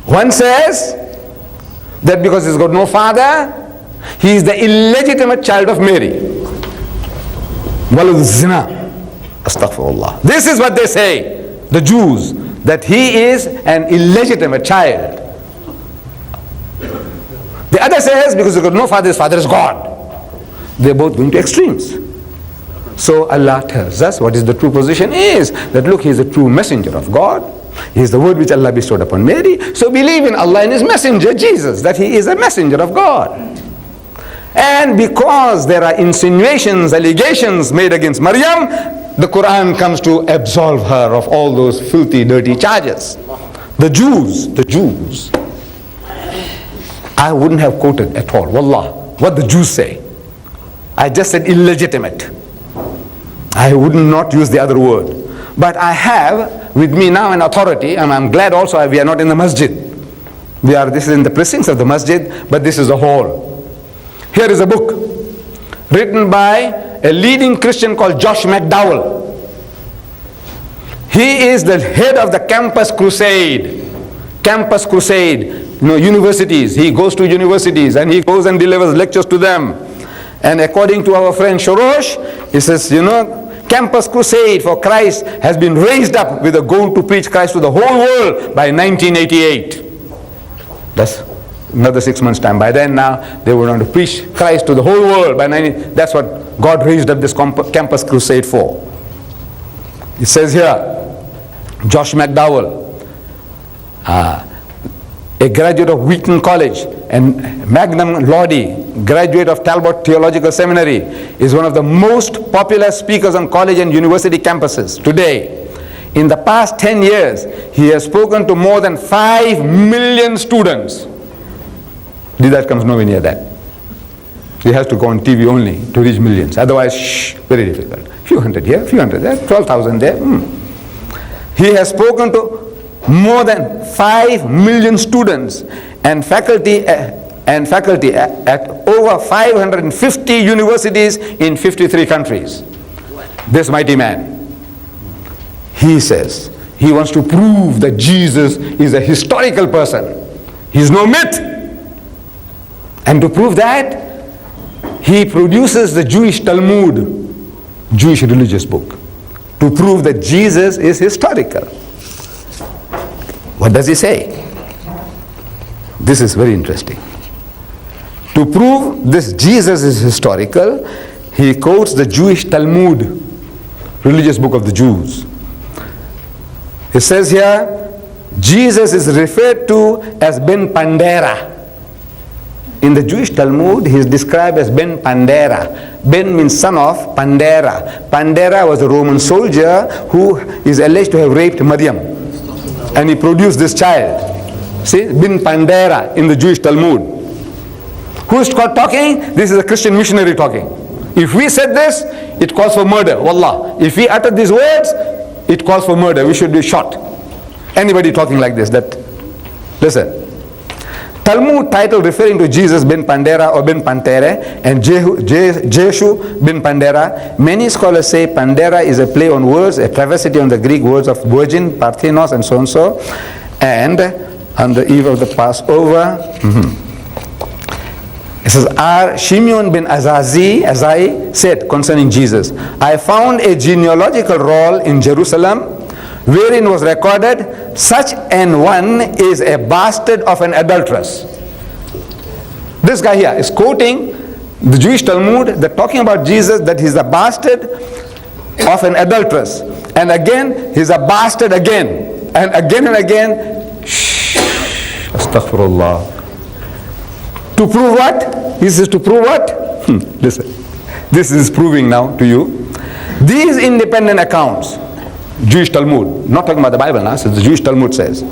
Speaker 2: One says that because he's got no father, he is the illegitimate child of Mary. Walad zina. Astaghfirullah. This is what they say, the Jews, that he is an illegitimate child. The other says because he's got no father, his father is God. They're both going to extremes. So Allah tells us what is the true position is, that look, he is a true messenger of God. He is the word which Allah bestowed upon Mary. So believe in Allah and his messenger Jesus, that he is a messenger of God. And because there are insinuations, allegations made against Maryam, the Quran comes to absolve her of all those filthy, dirty charges. The Jews, I wouldn't have quoted at all, wallah, what the Jews say. I just said illegitimate. I would not use the other word. But I have with me now an authority, and I'm glad also we are not in the masjid. This is in the precincts of the masjid, but this is a hall. Here is a book written by a leading Christian called Josh McDowell. He is the head of the Campus Crusade. Campus Crusade, universities. He goes to universities and he goes and delivers lectures to them. And according to our friend Shorosh, he says, Campus Crusade for Christ has been raised up with a goal to preach Christ to the whole world by 1988. That's another 6 months' time. By then now, they were going to preach Christ to the whole world. That's what God raised up this Campus Crusade for. It says here, Josh McDowell, a graduate of Wheaton College, and Magnum Lodi, graduate of Talbot Theological Seminary, is one of the most popular speakers on college and university campuses today. In the past 10 years, he has spoken to more than 5 million students. Deedat comes nowhere near that. He has to go on TV only to reach millions. Otherwise, very difficult. Few hundred here, few hundred there, 12,000 there. He has spoken to more than 5 million students and faculty at over 550 universities in 53 countries. This mighty man, he says, he wants to prove that Jesus is a historical person. He is no myth. And to prove that, he produces the Jewish Talmud, Jewish religious book, to prove that Jesus is historical. What does he say? This is very interesting. To prove this Jesus is historical, he quotes the Jewish Talmud, religious book of the Jews. It says here, Jesus is referred to as Ben Pandera. In the Jewish Talmud, he is described as Ben Pandera. Ben means son of Pandera. Pandera was a Roman soldier who is alleged to have raped Maryam. And he produced this child. See, bin Pandera in the Jewish Talmud. Who is talking? This is a Christian missionary talking. If we said this, it calls for murder. Wallah. If we uttered these words, it calls for murder. We should be shot. Anybody talking like this, listen. Talmud title referring to Jesus bin Pandera or bin Pantere and Jeshu bin Pandera. Many scholars say Pandera is a play on words, a travesty on the Greek words of virgin, Parthenos and so and so. And on the eve of the Passover, it says, Shimeon bin Azai said concerning Jesus, I found a genealogical roll in Jerusalem wherein was recorded, such an one is a bastard of an adulteress. This guy here is quoting the Jewish Talmud, they're talking about Jesus, that he's a bastard of an adulteress. And again, he's a bastard again. And again, astaghfirullah. To prove what? This is to prove what? Listen. This is proving now to you. These independent accounts, Jewish Talmud, not talking about the Bible now, so the Jewish Talmud says,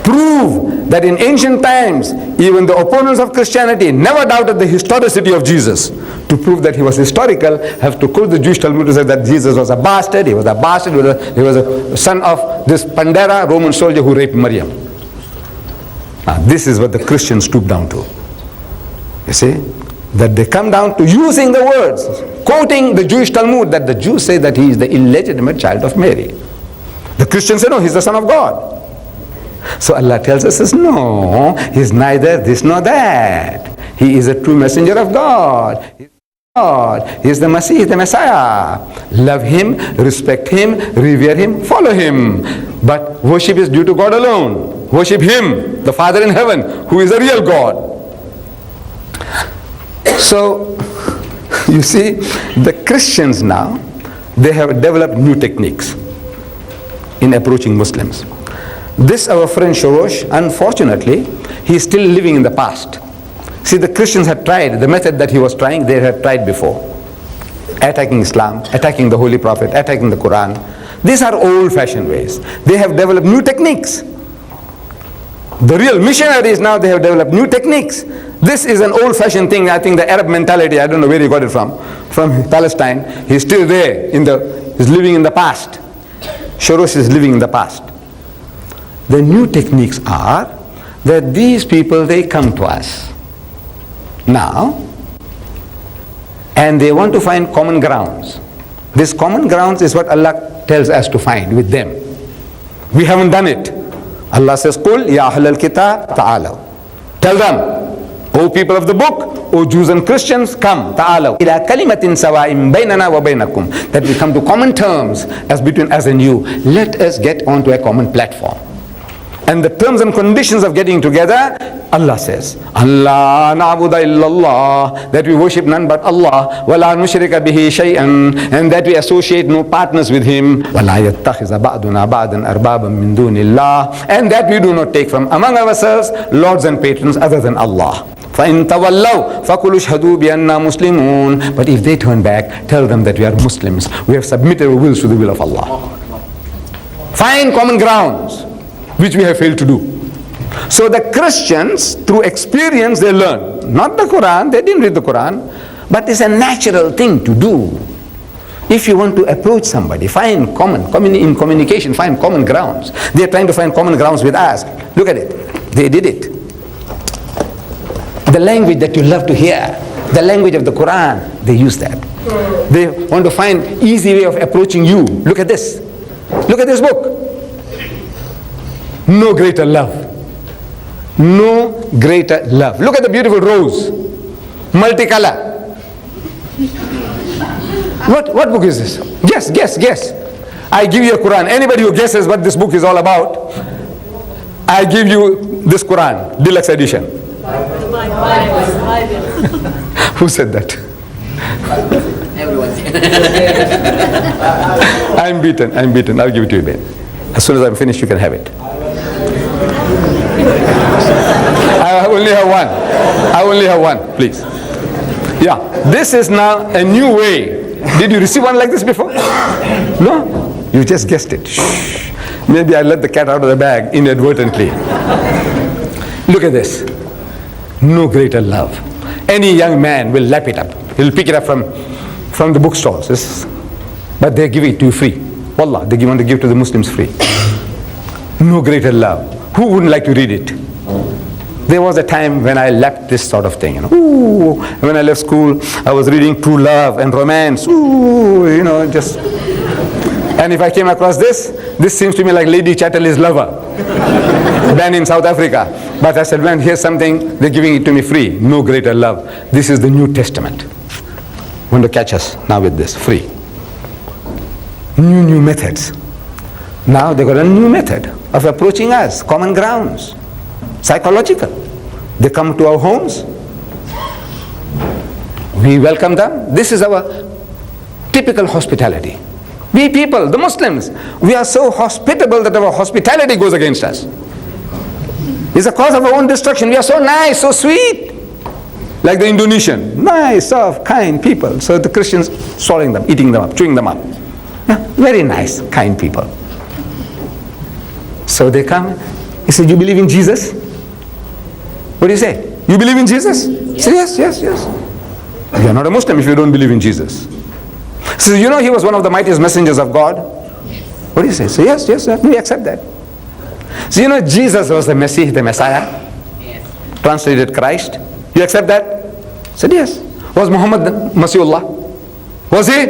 Speaker 2: prove that in ancient times, even the opponents of Christianity never doubted the historicity of Jesus. To prove that he was historical, have to quote the Jewish Talmud to say that Jesus was a bastard, he was a son of this Pandera, Roman soldier who raped Maryam. Now, this is what the Christians stoop down to. You see? That they come down to using the words, quoting the Jewish Talmud, that the Jews say that he is the illegitimate child of Mary. The Christians say, no, he's the son of God. So Allah tells us, no, he's neither this nor that. He is a true messenger of God. He is the Messiah, the Messiah. Love him, respect him, revere him, follow him. But worship is due to God alone. Worship him, the Father in heaven, who is a real God. So, you see, the Christians now, they have developed new techniques in approaching Muslims. This our friend Shorosh, unfortunately, he is still living in the past. See, the Christians had tried, the method that he was trying, they had tried before. Attacking Islam, attacking the Holy Prophet, attacking the Quran. These are old-fashioned ways. They have developed new techniques. The real missionaries now, they have developed new techniques. This is an old-fashioned thing. I think the Arab mentality, I don't know where he got it from Palestine. He's still there, he's living in the past. Shorosh is living in the past. The new techniques are that these people, they come to us now and they want to find common grounds. This common grounds is what Allah tells us to find with them. We haven't done it. Allah says, Qul ya ahlal kitab ta'alaw. Tell them, O people of the book, O Jews and Christians, come, ta'alaw. Ila kalimatin sawa'im baynana wa baynakum. That we come to common terms as between us and you. Let us get onto a common platform. And the terms and conditions of getting together, Allah says, Allah na'budu illallah, that we worship none but Allah, wa la nushrika bihi shay'an, and that we associate no partners with him, wa la yattakhiza ba'duna ba'dan arbaban min dunillah, and that we do not take from among ourselves lords and patrons other than Allah. فَإِن تَوَلَّوْا فَقُلُوا اشْهَدُوا بِأَنَّا مُسْلِمُونَ. But if they turn back, tell them that we are Muslims. We have submitted our wills to the will of Allah. Find common grounds, which we have failed to do. So the Christians, through experience, they learn. Not the Quran, they didn't read the Quran, but it's a natural thing to do. If you want to approach somebody, find in communication, find common grounds. They're trying to find common grounds with us. Look at it. They did it. The language that you love to hear, the language of the Quran, they use that. They want to find easy way of approaching you. Look at this. Look at this book. No greater love. No greater love. Look at the beautiful rose. Multicolor. What book is this? Guess. I give you a Quran. Anybody who guesses what this book is all about, I give you this Quran, deluxe edition. Who said that?
Speaker 8: Everyone.
Speaker 2: I'm beaten. I'll give it to you, babe. As soon as I'm finished, you can have it. I only have one, please. Yeah, this is now a new way. Did you receive one like this before? No? You just guessed it. Shh. Maybe I let the cat out of the bag inadvertently. Look at this. No greater love. Any young man will lap it up. He'll pick it up from the bookstores. But they give it to you free. Wallah, they want to give to the Muslims free. No greater love. Who wouldn't like to read it? There was a time when I lapped this sort of thing. Ooh, when I left school, I was reading True Love and Romance. Ooh, just. And if I came across this seems to me like Lady Chatterley's Lover, banned in South Africa. But I said, man, here's something, they're giving it to me free. No greater love. This is the New Testament. Want to catch us now with this, free. New methods. Now they got a new method of approaching us, common grounds, psychological. They come to our homes. We welcome them. This is our typical hospitality. We people, the Muslims, we are so hospitable that our hospitality goes against us. It's a cause of our own destruction. We are so nice, so sweet. Like the Indonesian, nice, soft, kind people. So the Christians swallowing them, eating them up, chewing them up. Yeah, very nice, kind people. So they come, he said, you believe in Jesus? What do you say? You believe in Jesus? Yes. Say, yes. You are not a Muslim if you don't believe in Jesus. So he was one of the mightiest messengers of God? What do you say? Say, yes, we accept that. So Jesus was the Messiah? Yes. Translated Christ? You accept that? Said yes. Was Muhammad Masiullah? Was he?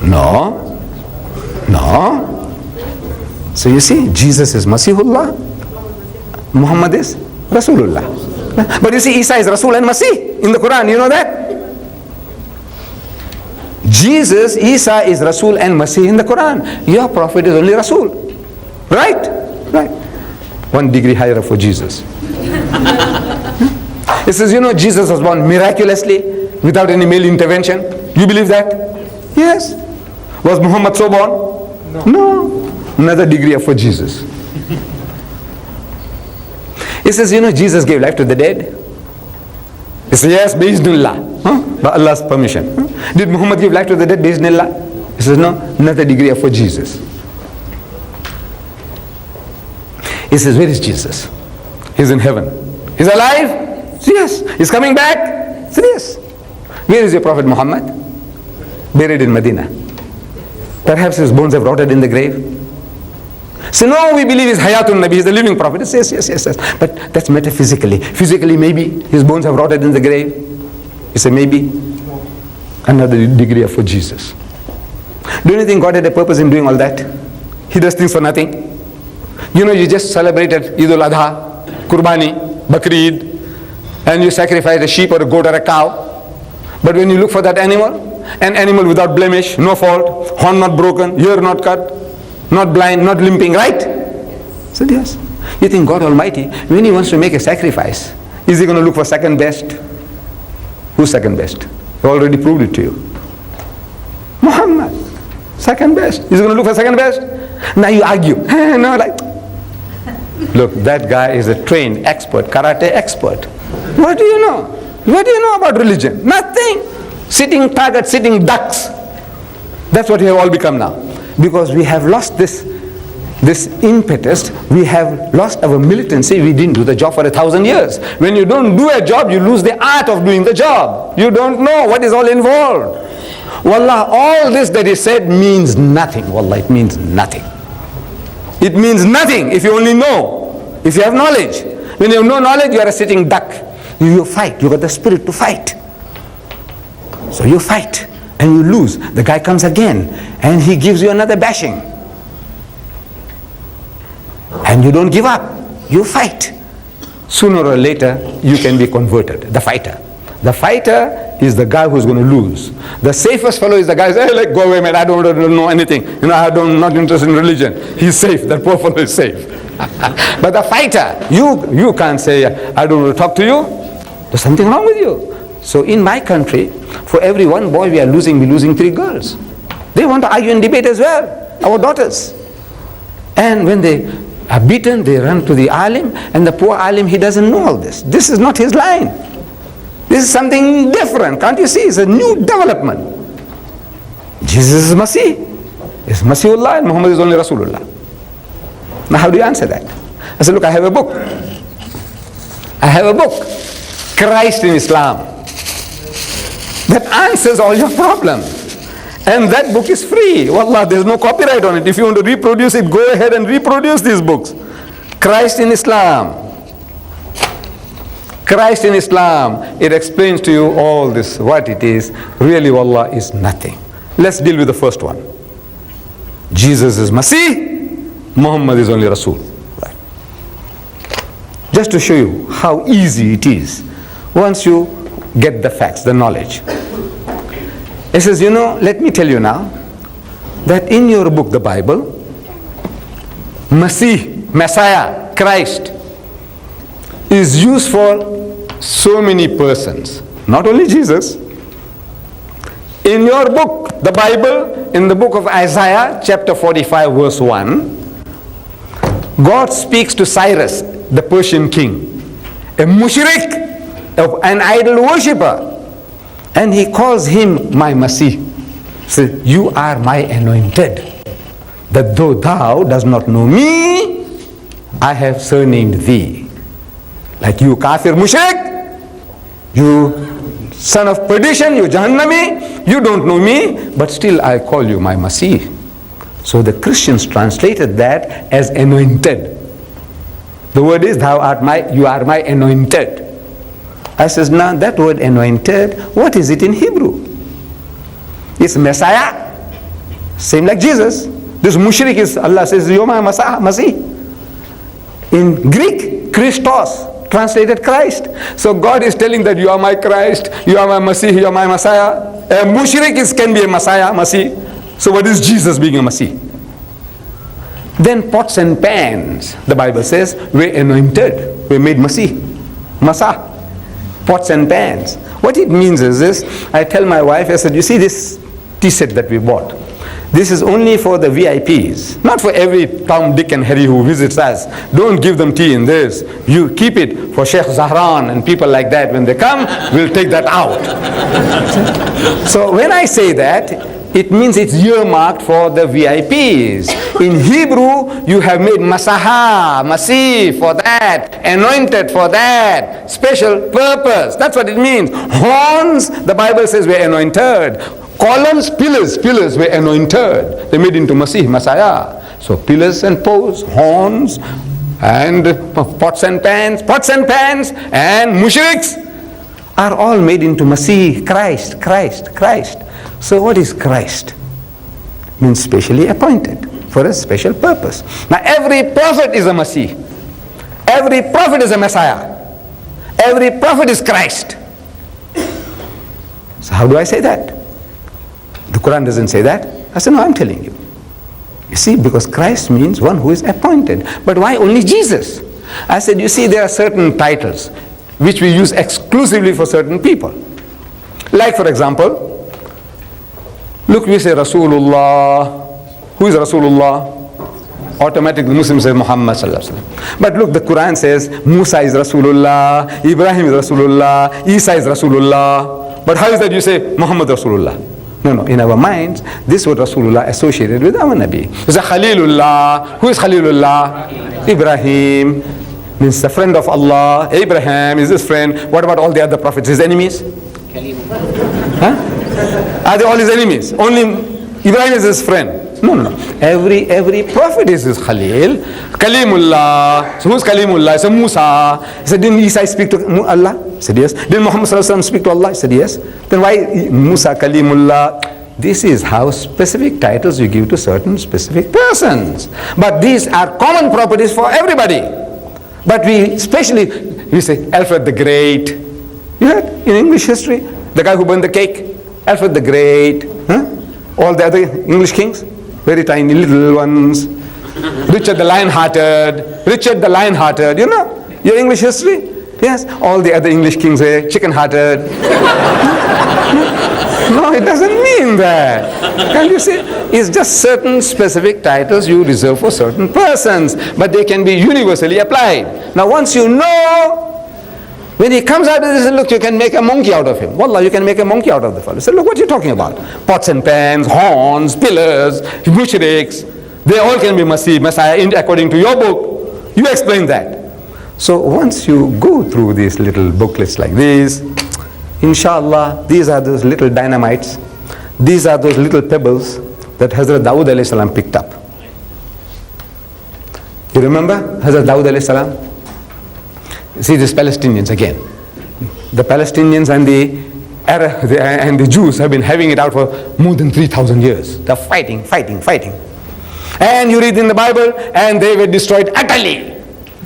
Speaker 2: No. So you see, Jesus is Masihullah, Muhammad is Rasulullah. But you see, Isa is Rasul and Masih in the Quran, you know that? Jesus, Isa is Rasul and Masih in the Quran. Your prophet is only Rasul. Right. 1 degree higher for Jesus. It says, Jesus was born miraculously without any male intervention. You believe that? Yes. Was Muhammad so born? No. Another degree for Jesus. It says, Jesus gave life to the dead. It says, yes, Bismillah. By Allah's permission. Did Muhammad give life to the dead? Bismillah. It says, no. Another degree for Jesus. He says, where is Jesus? He's in heaven. He's alive? Yes. He's coming back? Yes. Where is your Prophet Muhammad? Buried in Medina. Perhaps his bones have rotted in the grave. So no, we believe he's Hayatun Nabi, he's the living prophet. Yes. But that's metaphysically. Physically, maybe his bones have rotted in the grave. He said, maybe another degree for Jesus. Do you think God had a purpose in doing all that? He does things for nothing. You just celebrated Eid al-Adha, Qurbani, Bakrid, and you sacrifice a sheep or a goat or a cow. But when you look for that animal, an animal without blemish, no fault, horn not broken, ear not cut, not blind, not limping, right? So yes. You think God Almighty, when he wants to make a sacrifice, is he going to look for second best? Who's second best? I already proved it to you. Muhammad, second best. Is he going to look for second best? Now you argue. Look, that guy is a trained expert, karate expert. What do you know? What do you know about religion? Nothing. Sitting targets, sitting ducks. That's what we have all become now. Because we have lost this impetus, we have lost our militancy. We didn't do the job for 1,000 years. When you don't do a job, you lose the art of doing the job. You don't know what is all involved. Wallah, all this that is said means nothing. Wallah, it means nothing. It means nothing if you only know, if you have knowledge. When you have no knowledge, you are a sitting duck. You fight, you got the spirit to fight. So you fight and you lose. The guy comes again and he gives you another bashing. And you don't give up. You fight. Sooner or later, you can be converted. The fighter. The fighter is the guy who's going to lose. The safest fellow is the guy who says, hey, go away, man, I don't know anything. I'm not interested in religion. He's safe. That poor fellow is safe. But the fighter, you can't say, I don't want to talk to you. There's something wrong with you. So in my country, for every one boy we're losing 3 girls. They want to argue and debate as well, our daughters. And when they are beaten, they run to the alim, and the poor alim, he doesn't know all this. This is not his line. This is something different. Can't you see? It's a new development. Jesus is Masih. It's Masihullah and Muhammad is only Rasulullah. Now how do you answer that? I said, look, I have a book. I have a book, Christ in Islam, that answers all your problems. And that book is free. Wallah, there's no copyright on it. If you want to reproduce it, go ahead and reproduce these books. Christ in Islam. Christ in Islam. It explains to you all this, what it is. Really, wallah, is nothing. Let's deal with the first one. Jesus is Masih, Muhammad is only Rasul. Right. Just to show you how easy it is once you get the facts, the knowledge. He says, you know, let me tell you now that in your book, the Bible, Masih, Messiah, Christ, is used for so many persons, not only Jesus. In your book, the Bible, in the book of Isaiah, chapter 45, verse 1, God speaks to Cyrus, the Persian king, a mushrik, an idol worshipper, and he calls him my Masih. So, you are my anointed, that though thou does not know me, I have surnamed thee. Like you kafir mushrik, you son of perdition, you Jahannami, you don't know me, but still I call you my Masih. So the Christians translated that as anointed. The word is, you are my anointed. I says, now that word anointed, what is it in Hebrew? It's Messiah, same like Jesus. This mushrik is, Allah says, you're my Masih. In Greek, Christos, translated Christ. So God is telling that you are my Christ, you are my Masih, you are my Messiah. A mushrik can be a Messiah, Masih. So what is Jesus being a Masih? Then pots and pans, the Bible says, were anointed, were made Masih, Masah. Pots and pans. What it means is this, I tell my wife, I said, you see this tea set that we bought? This is only for the VIPs, not for every Tom, Dick and Harry who visits us. Don't give them tea in this. You keep it for Sheikh Zahran and people like that. When they come, we'll take that out. So when I say that, it means it's earmarked for the VIPs. In Hebrew, you have made Masaha, Masih for that, anointed for that, special purpose. That's what it means. Horns, the Bible says, were anointed. Columns, pillars were anointed. They made into Masih, Messiah. So pillars and posts, horns, and pots and pans, and mushriks are all made into Masih, Christ. So what is Christ? Means specially appointed for a special purpose. Now every prophet is a Masih. Every prophet is a Messiah. Every prophet is Christ. So how do I say that? The Quran doesn't say that. I said, no, I'm telling you. You see, because Christ means one who is appointed. But why only Jesus? I said, you see, there are certain titles which we use exclusively for certain people. Like, for example, look, we say Rasulullah. Who is Rasulullah? Automatically Muslims say Muhammad sallallahu alaihi wasallam. But look, the Quran says Musa is Rasulullah, Ibrahim is Rasulullah, Isa is Rasulullah. But how is that you say Muhammad Rasulullah? No, in our minds, this word Rasulullah associated with our Nabi. You say Khalilullah. Who is Khalilullah? Ibrahim means the friend of Allah. Abraham is his friend. What about all the other prophets? His enemies? Huh? Are they all his enemies? Only Ibrahim is his friend. No. Every prophet is his Khalil. Kalimullah. So who's Kalimullah? So Musa. He said, didn't Isa speak to Allah? He said yes. Did Muhammad sallallahu alaihi wasallam speak to Allah? He said yes. Then why Musa, Kalimullah? This is how specific titles you give to certain specific persons. But these are common properties for everybody. But we say Alfred the Great. You heard in English history? The guy who burned the cake. Alfred the Great. Huh? All the other English kings. Very tiny little ones. Richard the Lion-Hearted. You know your English history? Yes. All the other English kings were chicken-hearted. No, it doesn't mean that. Can't you see? It's just certain specific titles you reserve for certain persons, but they can be universally applied. Now once you know, when he comes out and says, look, you can make a monkey out of him. Wallah, you can make a monkey out of the fellow. Say, look, what are you talking about? Pots and pans, horns, pillars, mushriks. They all can be Messiah according to your book. You explain that. So once you go through these little booklets like these, inshallah, these are those little dynamites. These are those little pebbles that Hazrat Dawood alayhi salam picked up. You remember Hazrat Dawood alayhi salam? See these Palestinians again. The Palestinians and the Arab and the Jews have been having it out for more than 3,000 years. They're fighting. And you read in the Bible, and they were destroyed utterly.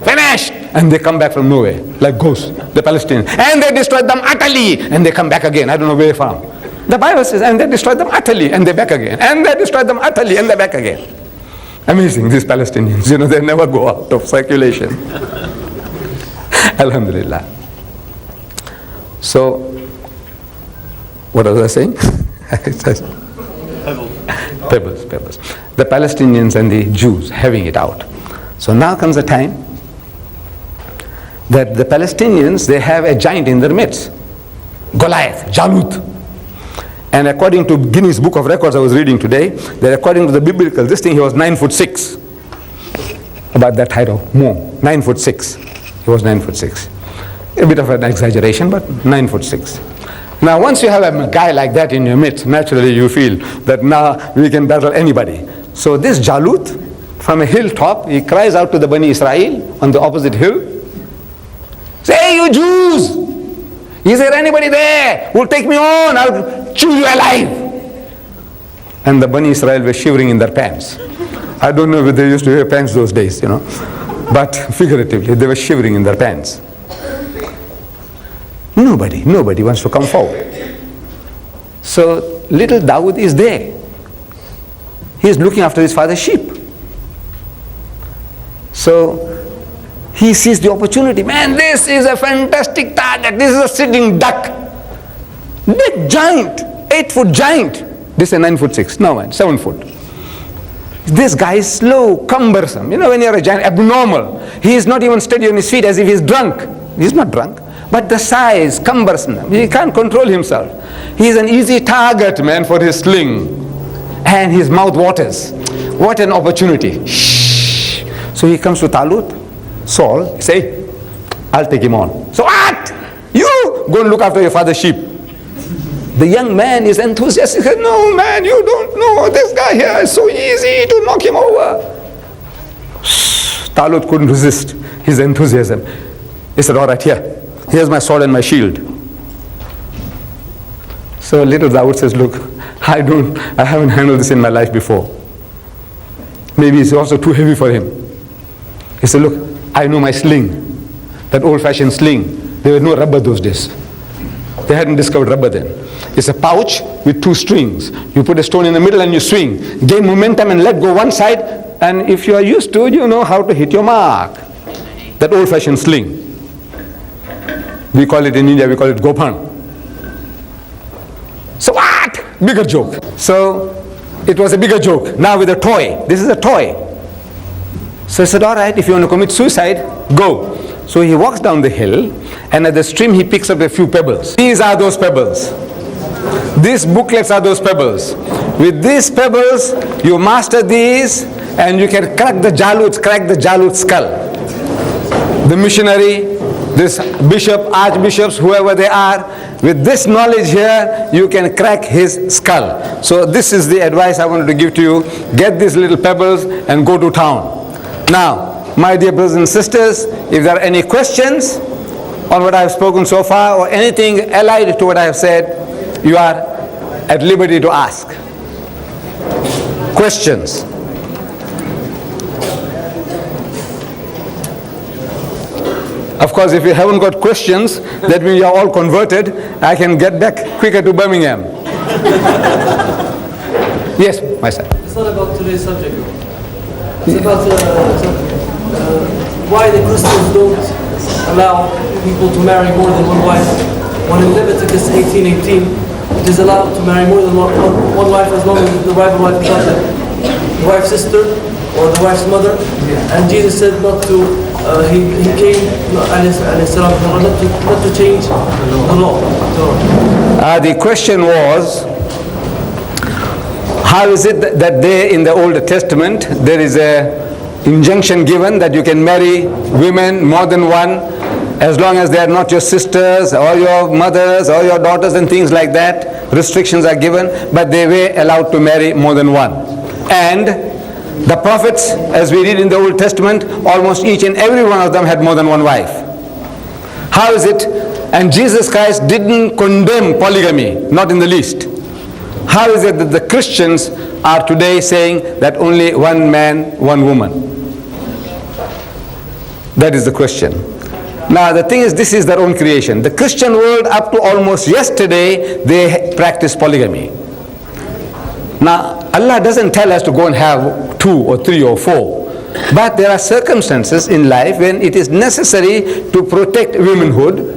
Speaker 2: Finished. And they come back from nowhere, like ghosts, the Palestinians. And they destroyed them utterly, and they come back again. I don't know where from. The Bible says, and they destroyed them utterly, and they're back again. And they destroyed them utterly, and they're back again. Amazing, these Palestinians. They never go out of circulation. Alhamdulillah. So, what was I saying? Pebbles. The Palestinians and the Jews having it out. So now comes a time that the Palestinians, they have a giant in their midst. Goliath, Jalut. And according to Guinness Book of Records I was reading today, that according to the biblical, this thing, he was 9'6". About that height or more. 9'6". He was 9'6". A bit of an exaggeration, but 9'6". Now once you have a guy like that in your midst, naturally you feel that now we can battle anybody. So this Jalut, from a hilltop, he cries out to the Bani Israel on the opposite hill. Say, hey, you Jews! Is there anybody there who will take me on? I'll chew you alive. And the Bani Israel were shivering in their pants. I don't know if they used to wear pants those days, but figuratively, they were shivering in their pants. Nobody wants to come forward. So little Dawood is there. He is looking after his father's sheep. So he sees the opportunity. Man, this is a fantastic target. This is a sitting duck. Big giant, 8-foot giant. This is a 9'6". No man, 7 foot. This guy is slow, cumbersome. When you're a giant, abnormal. He is not even steady on his feet as if he's drunk. He's not drunk. But the size, cumbersome. He can't control himself. He's an easy target, man, for his sling. And his mouth waters. What an opportunity. Shh. So he comes to Talut, Saul, say, I'll take him on. So what? You go and look after your father's sheep. The young man is enthusiastic. He said, no man, you don't know. This guy here is so easy to knock him over. Talut couldn't resist his enthusiasm. He said, all right, here's my sword and my shield. So little Dawood says, look, I haven't handled this in my life before. Maybe it's also too heavy for him. He said, look, I know my sling, that old-fashioned sling. There were no rubber those days. They hadn't discovered rubber then. It's a pouch with 2 strings. You put a stone in the middle and you swing. Gain momentum and let go one side. And if you are used to it, you know how to hit your mark. That old-fashioned sling. We call it in India, we call it gopan. So what? Bigger joke. So it was a bigger joke. Now with a toy. This is a toy. So he said, all right, if you want to commit suicide, go. So he walks down the hill, and at the stream he picks up a few pebbles. These are those pebbles. These booklets are those pebbles. With these pebbles, you master these, and you can crack the Jalut skull. The missionary, this bishop, archbishops, whoever they are, with this knowledge here, you can crack his skull. So this is the advice I wanted to give to you. Get these little pebbles and go to town. Now, my dear brothers and sisters, if there are any questions on what I have spoken so far, or anything allied to what I have said, you are at liberty to ask. Questions? Of course, if you haven't got questions, that means you are all converted. I can get back quicker to Birmingham. Yes, my son.
Speaker 9: It's not about today's subject. It's about why the Christians don't allow people to marry more than one wife. When in Leviticus 18:18, it is allowed to marry more than one wife as long as the wife is not the wife's sister or the wife's mother. And Jesus said not to. He came not to change the law.
Speaker 2: The question was, how is it that there in the Old Testament there is a injunction given that you can marry women more than one, as long as they are not your sisters or your mothers or your daughters and things like that. Restrictions are given, but they were allowed to marry more than one. And the prophets, as we read in the Old Testament, almost each and every one of them had more than one wife. How is it? And Jesus Christ didn't condemn polygamy, not in the least. How is it that the Christians are today saying that only one man, one woman? That is the question. Now the thing is, this is their own creation. The Christian world up to almost yesterday, they practice polygamy. Now Allah doesn't tell us to go and have 2 or 3 or 4. But there are circumstances in life when it is necessary to protect womanhood.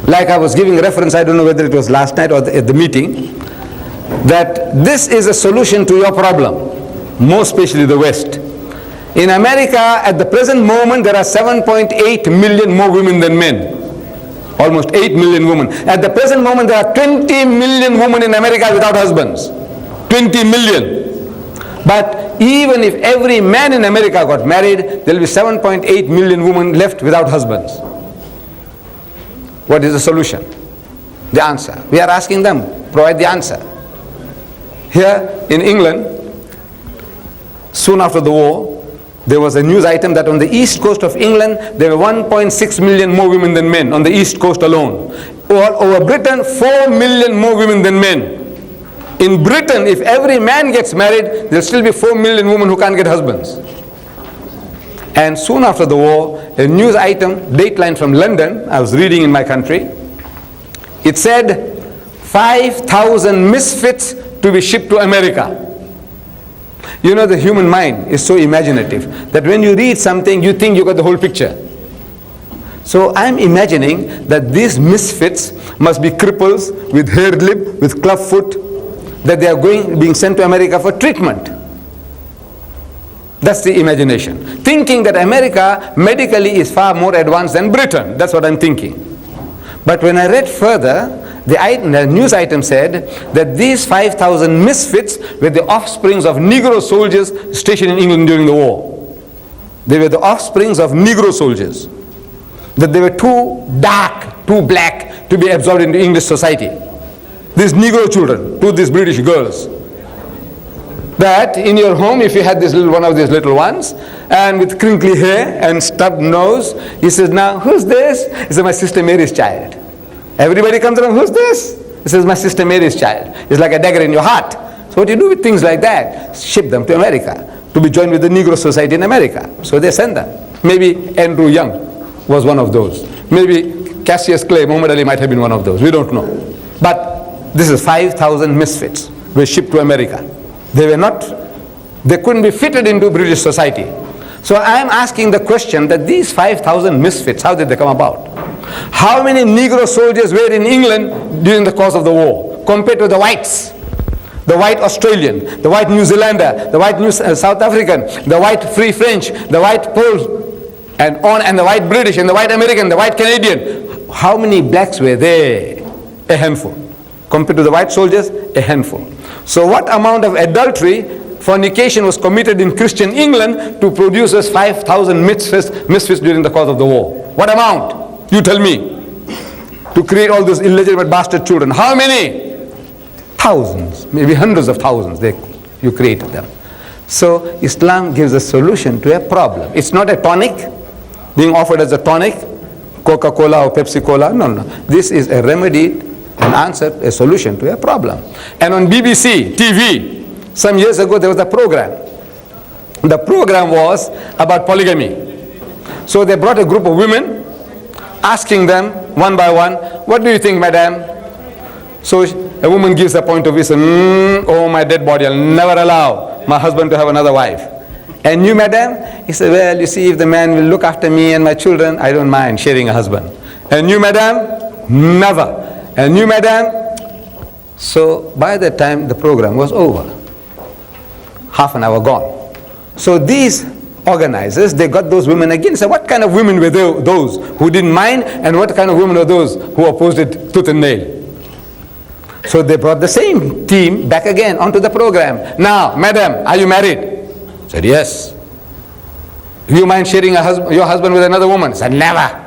Speaker 2: Like I was giving reference, I don't know whether it was last night or at the meeting, that this is a solution to your problem, more especially the West. In America, at the present moment, there are 7.8 million more women than men. Almost 8 million women. At the present moment, there are 20 million women in America without husbands. 20 million. But even if every man in America got married, there will be 7.8 million women left without husbands. What is the solution? The answer. We are asking them, provide the answer. Here in England, soon after the war, there was a news item that on the east coast of England, there were 1.6 million more women than men on the east coast alone. Over Britain, 4 million more women than men. In Britain, if every man gets married, there will still be 4 million women who can't get husbands. And soon after the war, a news item, Dateline from London, I was reading in my country, it said 5,000 misfits to be shipped to America. You know, the human mind is so imaginative that when you read something, you think you got the whole picture. So I'm imagining that these misfits must be cripples with haired lip, with club foot, that they are being sent to America for treatment. That's the imagination. Thinking that America medically is far more advanced than Britain. That's what I'm thinking. But when I read further, the news item said that these 5,000 misfits were the offsprings of Negro soldiers stationed in England during the war. They were the offsprings of Negro soldiers. That they were too dark, too black to be absorbed into English society. These Negro children, to these British girls. That in your home, if you had this one of these little ones, and with crinkly hair and stubbed nose, he says, now who's this? He says, my sister Mary's child. Everybody comes around, who's this? He says, my sister Mary's child. It's like a dagger in your heart. So what do you do with things like that? Ship them to America, to be joined with the Negro society in America. So they send them. Maybe Andrew Young was one of those. Maybe Cassius Clay, Muhammad Ali might have been one of those. We don't know. But this is 5,000 misfits were shipped to America. They couldn't be fitted into British society. So I am asking the question that these 5,000 misfits, how did they come about? How many Negro soldiers were in England during the course of the war compared to the whites? The white Australian, the white New Zealander, the white South African, the white Free French, the white Pole, and the white British, and the white American, the white Canadian. How many blacks were there? A handful. Compared to the white soldiers, a handful. So what amount of adultery, fornication was committed in Christian England to produce us 5,000 misfits during the course of the war? What amount? You tell me. To create all those illegitimate bastard children. How many? Thousands, maybe hundreds of thousands. You created them. So Islam gives a solution to a problem. It's not a tonic, being offered as a tonic, Coca-Cola or Pepsi-Cola. No. This is a remedy, an answer, a solution to a problem. And on BBC TV, some years ago, there was a program. The program was about polygamy. So they brought a group of women, asking them one by one, what do you think, madam? So a woman gives a point of view, oh, my dead body, I'll never allow my husband to have another wife. And you, madam? He said, well, you see, if the man will look after me and my children, I don't mind sharing a husband. And you, madam? Never. And you, madam? So by the time the program was over, half an hour gone. So these organizers, they got those women again. So what kind of women were those who didn't mind, and what kind of women were those who opposed it tooth and nail? So they brought the same team back again onto the program. Now, madam, are you married? Said yes. You mind sharing your husband with another woman? He said, never.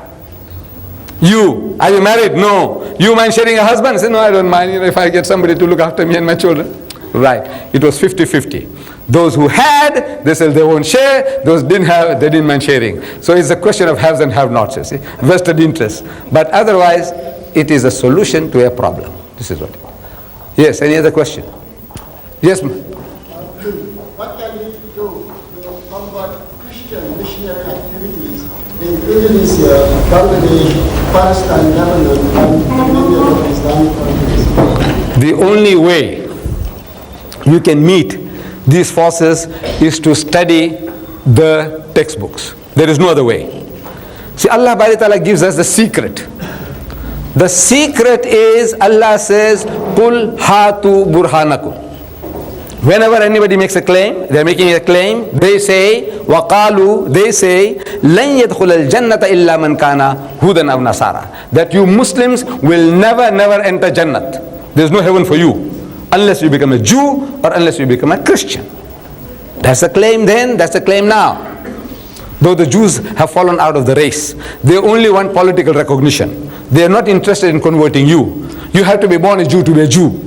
Speaker 2: You, are you married? No. You mind sharing a husband? I said, no, I don't mind if I get somebody to look after me and my children. Right. It was 50-50. Those who had, they said they won't share. Those didn't have, they didn't mind sharing. So it's a question of haves and have-nots, you see. Vested interest. But otherwise, it is a solution to a problem. This is what. Yes, any other question? Yes, ma'am.
Speaker 10: What can we do to combat Christian missionary activities in Indonesia, Bangladesh, Palestine, Lebanon, and many other Islamic countries?
Speaker 2: The only way you can meet these forces is to study the textbooks. There is no other way. See, Allah Ta'ala gives us the secret. The secret is, Allah says, Qul hatu burhanakum. Whenever anybody makes a claim, they are making a claim, they say, waqalu, they say, lan yadkhul al-jannata illa man kana hudan aw nasara. That you Muslims will never enter Jannat. There is no heaven for you unless you become a Jew or unless you become a Christian. That's the claim then, that's the claim now. Though the Jews have fallen out of the race, they only want political recognition. They are not interested in converting you. You have to be born a Jew to be a Jew.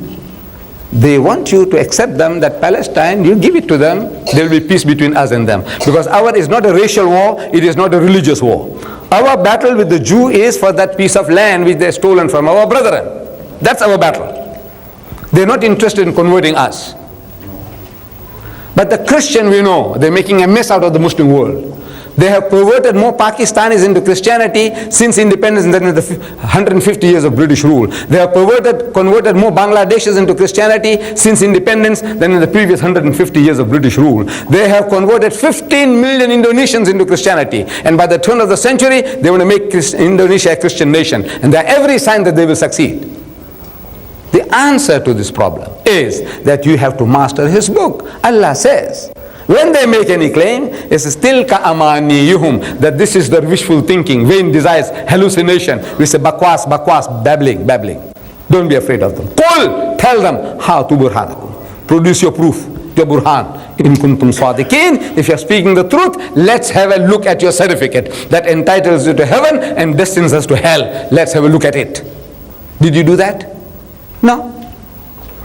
Speaker 2: They want you to accept them, that Palestine, you give it to them, there will be peace between us and them. Because our is not a racial war, it is not a religious war. Our battle with the Jew is for that piece of land which they have stolen from our brethren. That's our battle. They are not interested in converting us. But the Christian, we know, they're making a mess out of the Muslim world. They have perverted more Pakistanis into Christianity since independence than in the 150 years of British rule. They have converted more Bangladeshis into Christianity since independence than in the previous 150 years of British rule. They have converted 15 million Indonesians into Christianity. And by the turn of the century, they want to make Indonesia a Christian nation. And there are every sign that they will succeed. The answer to this problem is that you have to master his book. Allah says, when they make any claim, it says, tilka amaniyuhum, that this is their wishful thinking, vain desires, hallucination. We say bakwas, babbling. Don't be afraid of them. Qul, tell them, how to burhanakum. Produce your proof, your burhan. In kuntum sadiqin, if you're speaking the truth, let's have a look at your certificate that entitles you to heaven and destines us to hell. Let's have a look at it. Did you do that? No.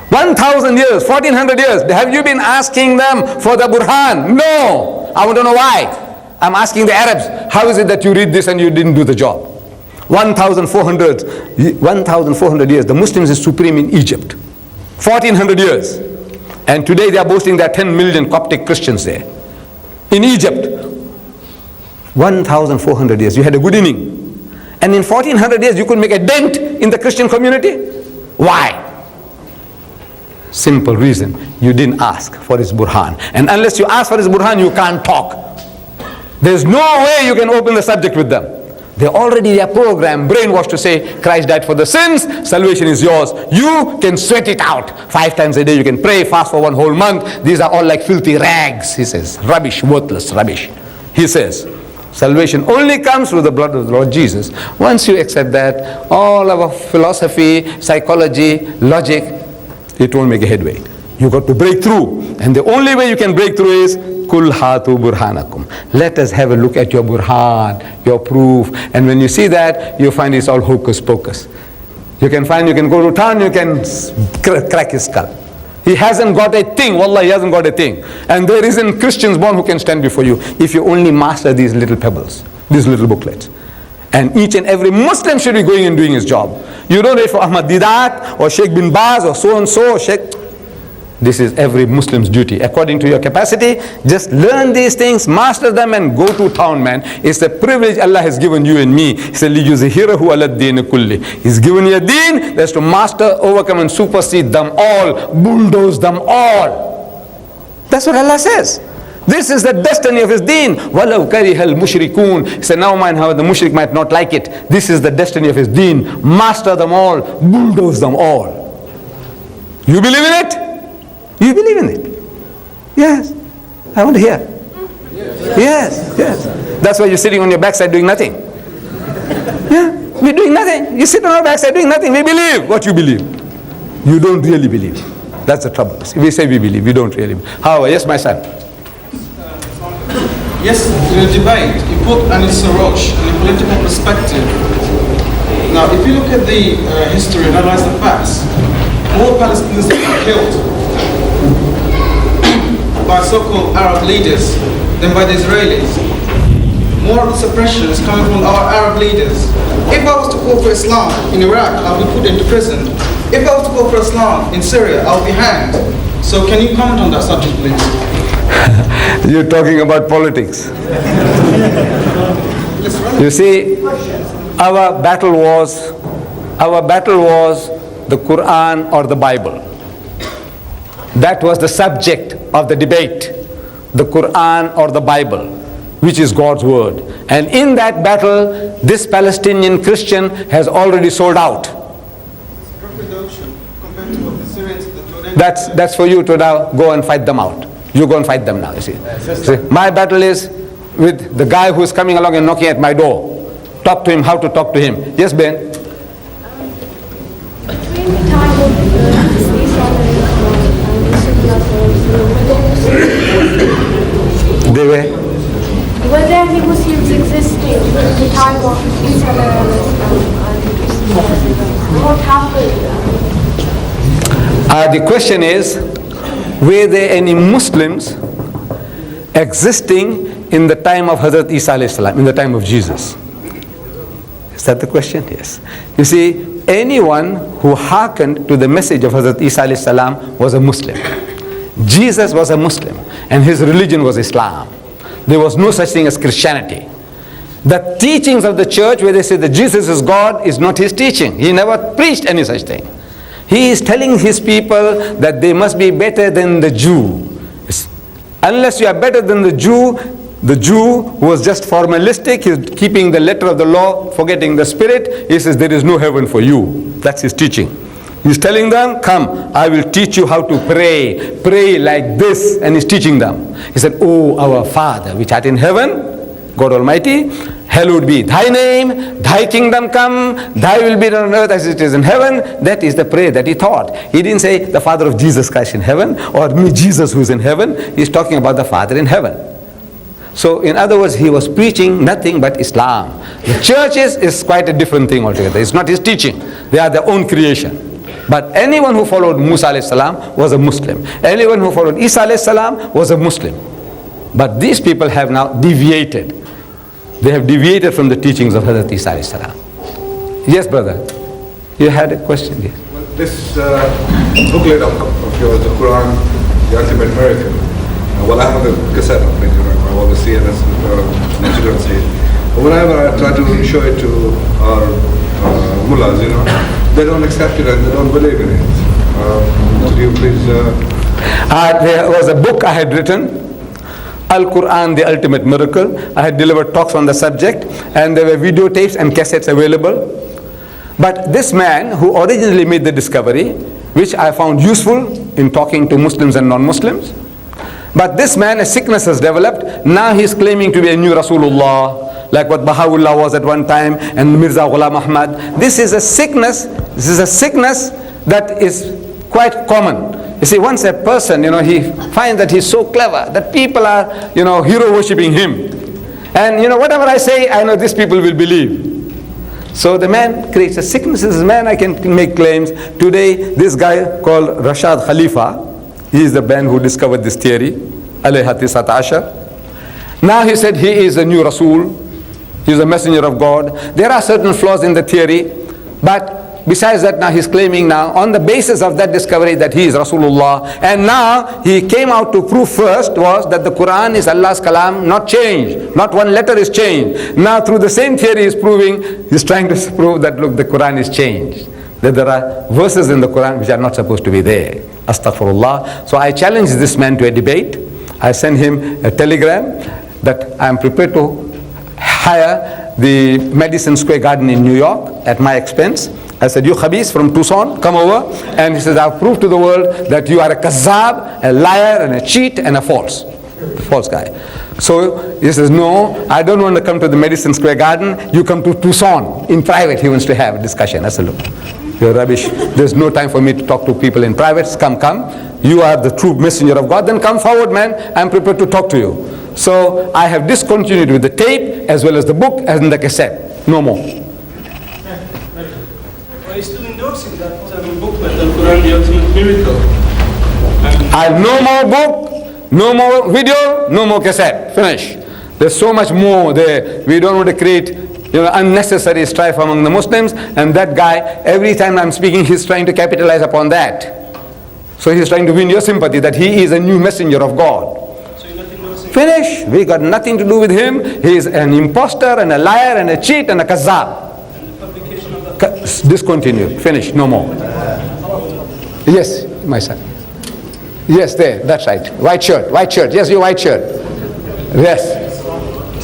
Speaker 2: 1,000 years, 1,400 years, have you been asking them for the burhan? No. I want to know why. I'm asking the Arabs, how is it that you read this and you didn't do the job? 1,400 years, the Muslims is supreme in Egypt. 1,400 years. And today they are boasting there are 10 million Coptic Christians there. In Egypt, 1,400 years, you had a good inning. And in 1,400 years, you could make a dent in the Christian community? Why? Simple reason, you didn't ask for his burhan. And unless you ask for his burhan, you can't talk. There's no way you can open the subject with them. They are programmed, brainwashed to say, Christ died for the sins, salvation is yours. You can sweat it out. 5 times a day you can pray, fast for 1 whole month. These are all like filthy rags, he says. Rubbish, worthless rubbish. He says, salvation only comes through the blood of the Lord Jesus. Once you accept that, all our philosophy, psychology, logic, it won't make a headway. You got to break through. And the only way you can break through is Kul hatu burhanakum. Let us have a look at your burhan, your proof. And when you see that, you find it's all hocus pocus. You can go to town, you can crack his skull. He hasn't got a thing. Wallah, he hasn't got a thing. And there isn't Christians born who can stand before you if you only master these little pebbles, these little booklets. And each and every Muslim should be going and doing his job. You don't wait for Ahmad Deedat or Sheikh bin Baz or so and so. This is every Muslim's duty. According to your capacity, just learn these things, master them, and go to town, man. It's a privilege Allah has given you and me. He said, لِيُزْهِرَهُ عَلَى الدِّينِ كُلِّ. He's given you a deen that's to master, overcome, and supersede them all, bulldoze them all. That's what Allah says. This is the destiny of his deen. وَلَوْ كَرِهَ الْمُشْرِكُونَ. He said, now mind how the mushrik might not like it. This is the destiny of his deen. Master them all, bulldoze them all. You believe in it? You believe in it? Yes. I want to hear. Yes. That's why you're sitting on your backside doing nothing. Yeah, we're doing nothing. You sit on our backside doing nothing. We believe what you believe. You don't really believe. That's the trouble. We say we believe, we don't really believe. However, yes, my son.
Speaker 11: Yes, in a debate, he put Anis Sarraj in a political perspective. Now, if you look at the history and analyze the facts, more Palestinians have been killed by so-called Arab leaders than by the Israelis. More of the suppression is coming from our Arab leaders. If I was to call for Islam in Iraq, I'll be put into prison. If I was to call for Islam in Syria, I'll be hanged. So can you comment on that subject, please?
Speaker 2: You're talking about politics. You see, our battle was the Quran or the Bible. That was the subject of the debate, the Quran or the Bible, which is God's word. And in that battle, this Palestinian Christian has already sold out. That's for you to now go and fight them out. You go and fight them now, you see. My battle is with the guy who is coming along and knocking at my door. Talk to him, how to talk to him. Yes, Ben?
Speaker 12: Between the time of
Speaker 2: They were
Speaker 12: there any Muslims existing at the time of Islam and what happened?
Speaker 2: The question is, were there any Muslims existing in the time of Hazrat Isa alayhi salam, in the time of Jesus? Is that the question? Yes. You see, anyone who hearkened to the message of Hazrat Isa alayhi salam was a Muslim. Jesus was a Muslim and his religion was Islam. There was no such thing as Christianity. The teachings of the church where they say that Jesus is God is not his teaching. He never preached any such thing. He is telling his people that they must be better than the Jew. Unless you are better than the Jew who was just formalistic, he's keeping the letter of the law, forgetting the spirit, he says there is no heaven for you. That's his teaching. He's telling them, come, I will teach you how to pray. Pray like this. And he's teaching them. He said, oh, our Father, which art in heaven, God Almighty, hallowed be thy name, thy kingdom come, thy will be done on earth as it is in heaven. That is the prayer that he taught. He didn't say the Father of Jesus Christ in heaven or me, Jesus who is in heaven. He's talking about the Father in heaven. So in other words, he was preaching nothing but Islam. The churches is quite a different thing altogether. It's not his teaching. They are their own creation. But anyone who followed Musa alayhi salam was a Muslim. Anyone who followed Isa alayhi salam was a Muslim. But these people have now deviated. They have deviated from the teachings of Hazrat Isa alayhi salam. Yes, brother. You had a question? Yes.
Speaker 13: Well, this booklet of yours, the Quran, the Ultimate Miracle. Well, I have a cassette of it. I always see it as children see it. But whenever I try to show it to our mullahs, they don't accept it and they don't believe in it. Could you please...
Speaker 2: There was a book I had written, Al-Quran, the Ultimate Miracle. I had delivered talks on the subject and there were videotapes and cassettes available. But this man who originally made the discovery, which I found useful in talking to Muslims and non-Muslims, but this man, a sickness has developed. Now he's claiming to be a new Rasulullah, like what Baha'u'llah was at one time and Mirza Ghulam Ahmad. This is a sickness that is quite common. You see, once a person, he finds that he's so clever, that people are, hero worshipping him. And, whatever I say, I know these people will believe. So the man creates a sickness. This man, I can make claims. Today, this guy called Rashad Khalifa, he is the man who discovered this theory, alayha tisat ashar. Now he said he is a new Rasul. He is a messenger of God. There are certain flaws in the theory, but besides that, now he's claiming now on the basis of that discovery that he is Rasulullah. And now he came out to prove first was that the Quran is Allah's kalam, not changed. Not one letter is changed. Now through the same theory he's trying to prove that look, the Quran is changed. That there are verses in the Quran which are not supposed to be there. Astaghfirullah. So I challenged this man to a debate. I sent him a telegram that I am prepared to hire the Madison Square Garden in New York at my expense. I said, you Khabis from Tucson, come over. And he says, I've proved to the world that you are a kazzab, a liar, and a cheat, and a false guy. So he says, no, I don't want to come to the Madison Square Garden. You come to Tucson. In private, he wants to have a discussion. I said, look, you're rubbish. There's no time for me to talk to people in private. Come. You are the true messenger of God. Then come forward, man. I'm prepared to talk to you. So I have discontinued with the tape as well as the book and the cassette. No more.
Speaker 14: Are you still endorsing that booklet, the Quran, the Ultimate Miracle?
Speaker 2: I'll no more book, no more video, no more cassette. Finish. There's so much more there. We don't want to create unnecessary strife among the Muslims. And that guy, every time I'm speaking, he's trying to capitalize upon that. So he's trying to win your sympathy that he is a new messenger of God. Finish. We got nothing to do with him. He is an impostor and a liar and a cheat and a kazzab. Discontinue. Finish. No more. Yes, my son. Yes, there. That's right. White shirt. White shirt. Yes, your white shirt. Yes.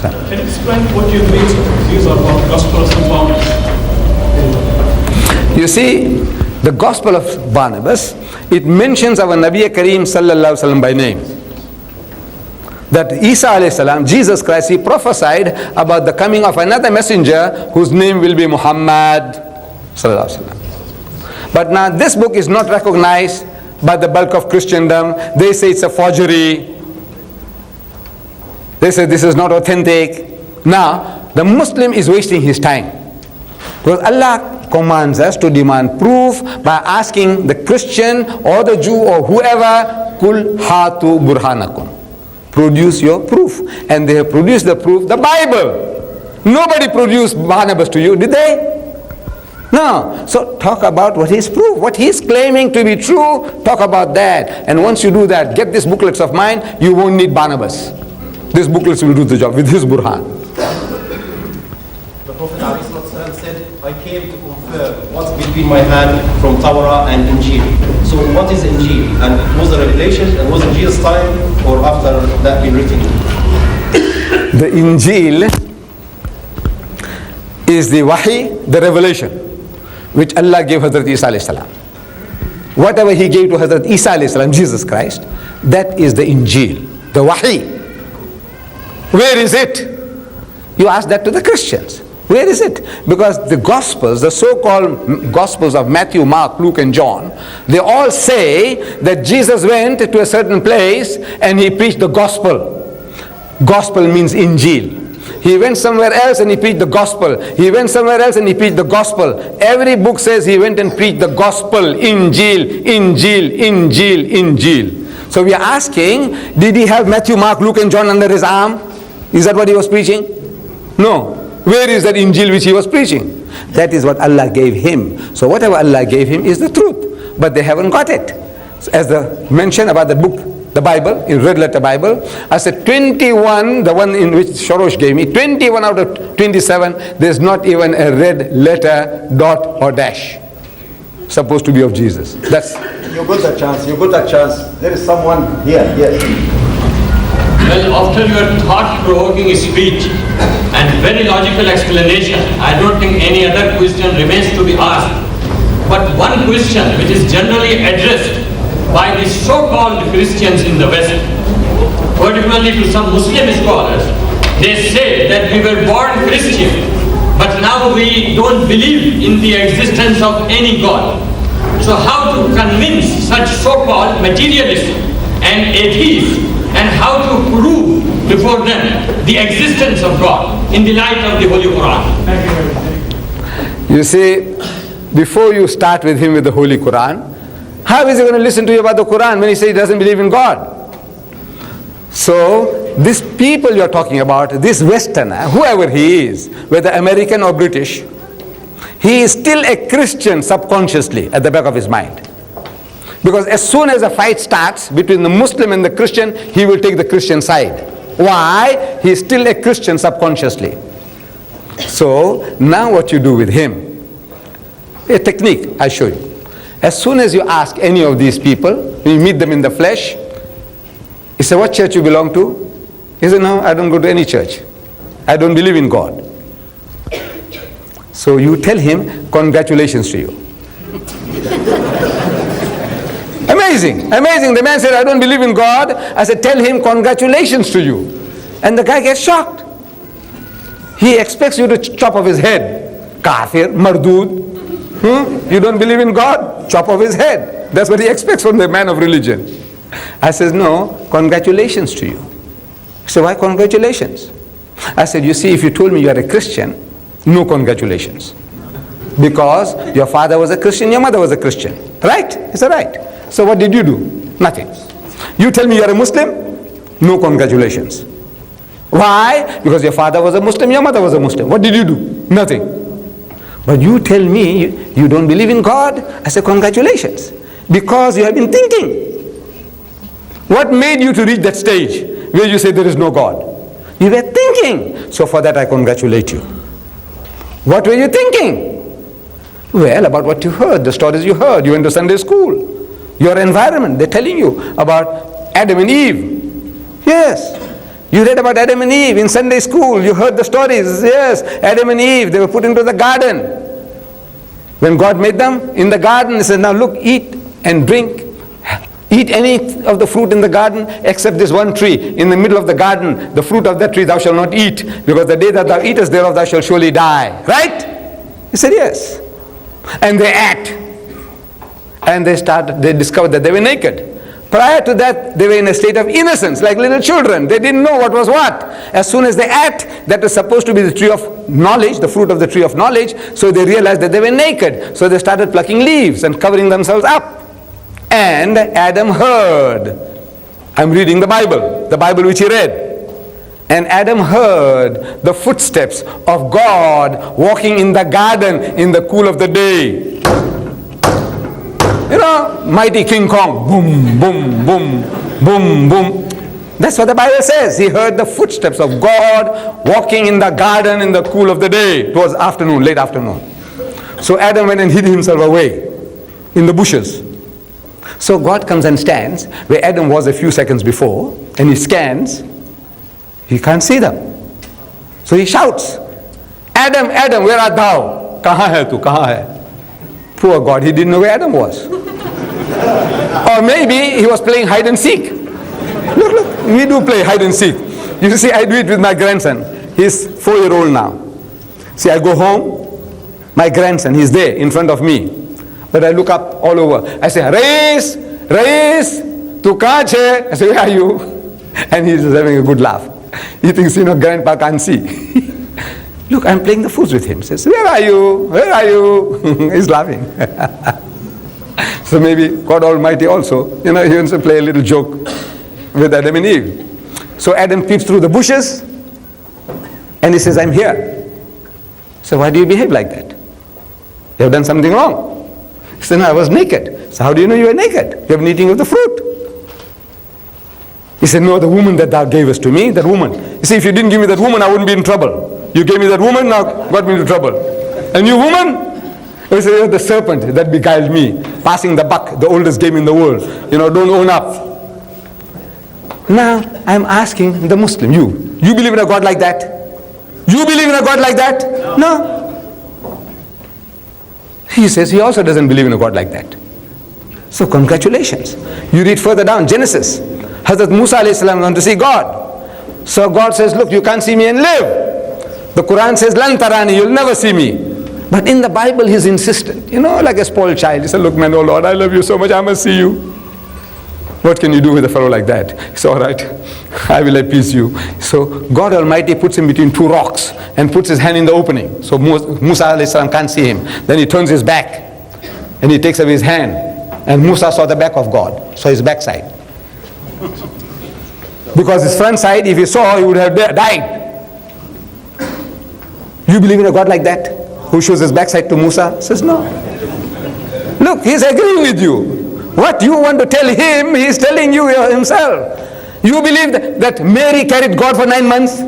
Speaker 14: Can you explain what you mean these are about Gospel of St. Barnabas?
Speaker 2: You see, the Gospel of Barnabas, it mentions our Nabi Kareem sallallahu alaihi wasallam by name. That Isa alayhi salam, Jesus Christ, he prophesied about the coming of another messenger whose name will be Muhammad sallallahu alaihi wasallam. But now this book is not recognized by the bulk of Christendom. They say it's a forgery. They say this is not authentic. Now, the Muslim is wasting his time. Because Allah commands us to demand proof by asking the Christian or the Jew or whoever, Kul hatu burhanakum. Produce your proof. And they have produced the proof, the Bible. Nobody produced Barnabas to you, did they? No. So talk about what is proof. What he is claiming to be true, talk about that. And once you do that, get these booklets of mine, you won't need Barnabas. These booklets will do the job with his burhan.
Speaker 15: The Prophet ﷺ said, I came to confirm what's between my hand from Torah and Injil. So what is Injil? And was the revelation, and was in Jesus' time or after that been written?
Speaker 2: The Injil is the Wahi, the revelation, which Allah gave Hazrat Isa alayhi salam. Whatever he gave to Hazrat Isa alayhi salam, Jesus Christ, that is the Injil, the Wahi. Where is it? You ask that to the Christians. Where is it? Because the Gospels, the so-called Gospels of Matthew, Mark, Luke and John, they all say that Jesus went to a certain place and he preached the Gospel. Gospel means Injil. He went somewhere else and he preached the Gospel. He went somewhere else and he preached the Gospel. Every book says he went and preached the Gospel. Injil, Injil, Injil, Injil. So we are asking, did he have Matthew, Mark, Luke and John under his arm? Is that what he was preaching? No. Where is that Injil which he was preaching? That is what Allah gave him. So whatever Allah gave him is the truth. But they haven't got it. As the mention about the book, the Bible, in red letter Bible, I said 21, the one in which Shorosh gave me, 21 out of 27, there's not even a red letter, dot or dash. Supposed to be of Jesus. That's...
Speaker 1: You got a chance, you got a chance. There is someone here, yes.
Speaker 16: Well, after your thought-provoking speech and very logical explanation, I don't think any other question remains to be asked. But one question which is generally addressed by the so-called Christians in the West, particularly to some Muslim scholars, they say that we were born Christian, but now we don't believe in the existence of any God. So how to convince such so-called materialists and atheists, and how to prove before them the existence of God in the light of the Holy Quran?
Speaker 2: You see, before you start with him with the Holy Quran, how is he going to listen to you about the Quran when he says he doesn't believe in God? So, these people you're talking about, this Westerner, whoever he is, whether American or British, he is still a Christian subconsciously at the back of his mind. Because as soon as a fight starts between the Muslim and the Christian, he will take the Christian side. Why? He is still a Christian subconsciously. So, now what you do with him, a technique I show you. As soon as you ask any of these people, when you meet them in the flesh, he said, what church you belong to? He said, no, I don't go to any church. I don't believe in God. So you tell him, congratulations to you. Amazing, amazing. The man said, I don't believe in God. I said, tell him, congratulations to you. And the guy gets shocked. He expects you to chop off his head. Kafir, mardud. You don't believe in God? Chop off his head. That's what he expects from the man of religion. I says, no, congratulations to you. He said, why congratulations? I said, you see, if you told me you are a Christian, no congratulations. Because your father was a Christian, your mother was a Christian. Right? He said, right. So what did you do? Nothing. You tell me you are a Muslim, no congratulations. Why? Because your father was a Muslim, your mother was a Muslim. What did you do? Nothing. But you tell me you don't believe in God, I say congratulations. Because you have been thinking. What made you to reach that stage where you say there is no God? You were thinking. So for that I congratulate you. What were you thinking? Well, about what you heard, the stories you heard. You went to Sunday school. Your environment, they're telling you about Adam and Eve. Yes. You read about Adam and Eve in Sunday school. You heard the stories. Yes, Adam and Eve, they were put into the garden. When God made them in the garden, He said, now look, eat and drink. Eat any of the fruit in the garden except this one tree. In the middle of the garden, the fruit of that tree thou shalt not eat, because the day that thou eatest thereof thou shalt surely die. Right? He said, yes. And they ate. And they discovered that they were naked. Prior to that, they were in a state of innocence, like little children. They didn't know what was what. As soon as they ate, that was supposed to be the tree of knowledge, the fruit of the tree of knowledge, so they realized that they were naked. So they started plucking leaves and covering themselves up. And Adam heard. I'm reading the Bible which he read. And Adam heard the footsteps of God walking in the garden in the cool of the day. You know, mighty King Kong. Boom, boom, boom, boom, boom. That's what the Bible says. He heard the footsteps of God walking in the garden in the cool of the day. It was afternoon, late afternoon. So Adam went and hid himself away in the bushes. So God comes and stands where Adam was a few seconds before, and he scans. He can't see them. So he shouts, Adam, Adam, where art thou? Kahan hai tu, kahan hai? Poor God, he didn't know where Adam was. Or maybe he was playing hide and seek. Look, we do play hide and seek. You see, I do it with my grandson. He's 4-year-old now. See, I go home, my grandson, he's there in front of me. But I look up all over. I say, Rais, tu kahan hai? I say, where are you? And he's just having a good laugh. He thinks, grandpa can't see. Look, I'm playing the fools with him. He says, where are you? Where are you? He's laughing. So maybe God Almighty also, he wants to play a little joke with Adam and Eve. So Adam peeps through the bushes and he says, I'm here. So why do you behave like that? You have done something wrong. He said, no, I was naked. So how do you know you were naked? You have been eating of the fruit. He said, no, the woman that thou gavest to me, that woman. You see, if you didn't give me that woman, I wouldn't be in trouble. You gave me that woman, now got me into trouble. And you woman? He said, you're the serpent that beguiled me. Passing the buck, the oldest game in the world. Don't own up. Now, I'm asking the Muslim, you believe in a God like that? You believe in a God like that? No. He says he also doesn't believe in a God like that. So congratulations. You read further down, Genesis. Hazrat Musa alayhi salam went to see God. So God says, look, you can't see me and live. The Quran says, Lan tarani, you'll never see me. But in the Bible, he's insistent. Like a spoiled child. He said, look, man, oh Lord, I love you so much, I must see you. What can you do with a fellow like that? It's all right. I will appease you. So God Almighty puts him between two rocks and puts his hand in the opening. So Musa alayhi salam can't see him. Then he turns his back and he takes away his hand. And Musa saw the back of God, saw his backside. Because his front side, if he saw, he would have died. You believe in a God like that? Who shows his backside to Musa? Says no. Look, he's agreeing with you. What you want to tell him, he's telling you himself. You believe that Mary carried God for 9 months?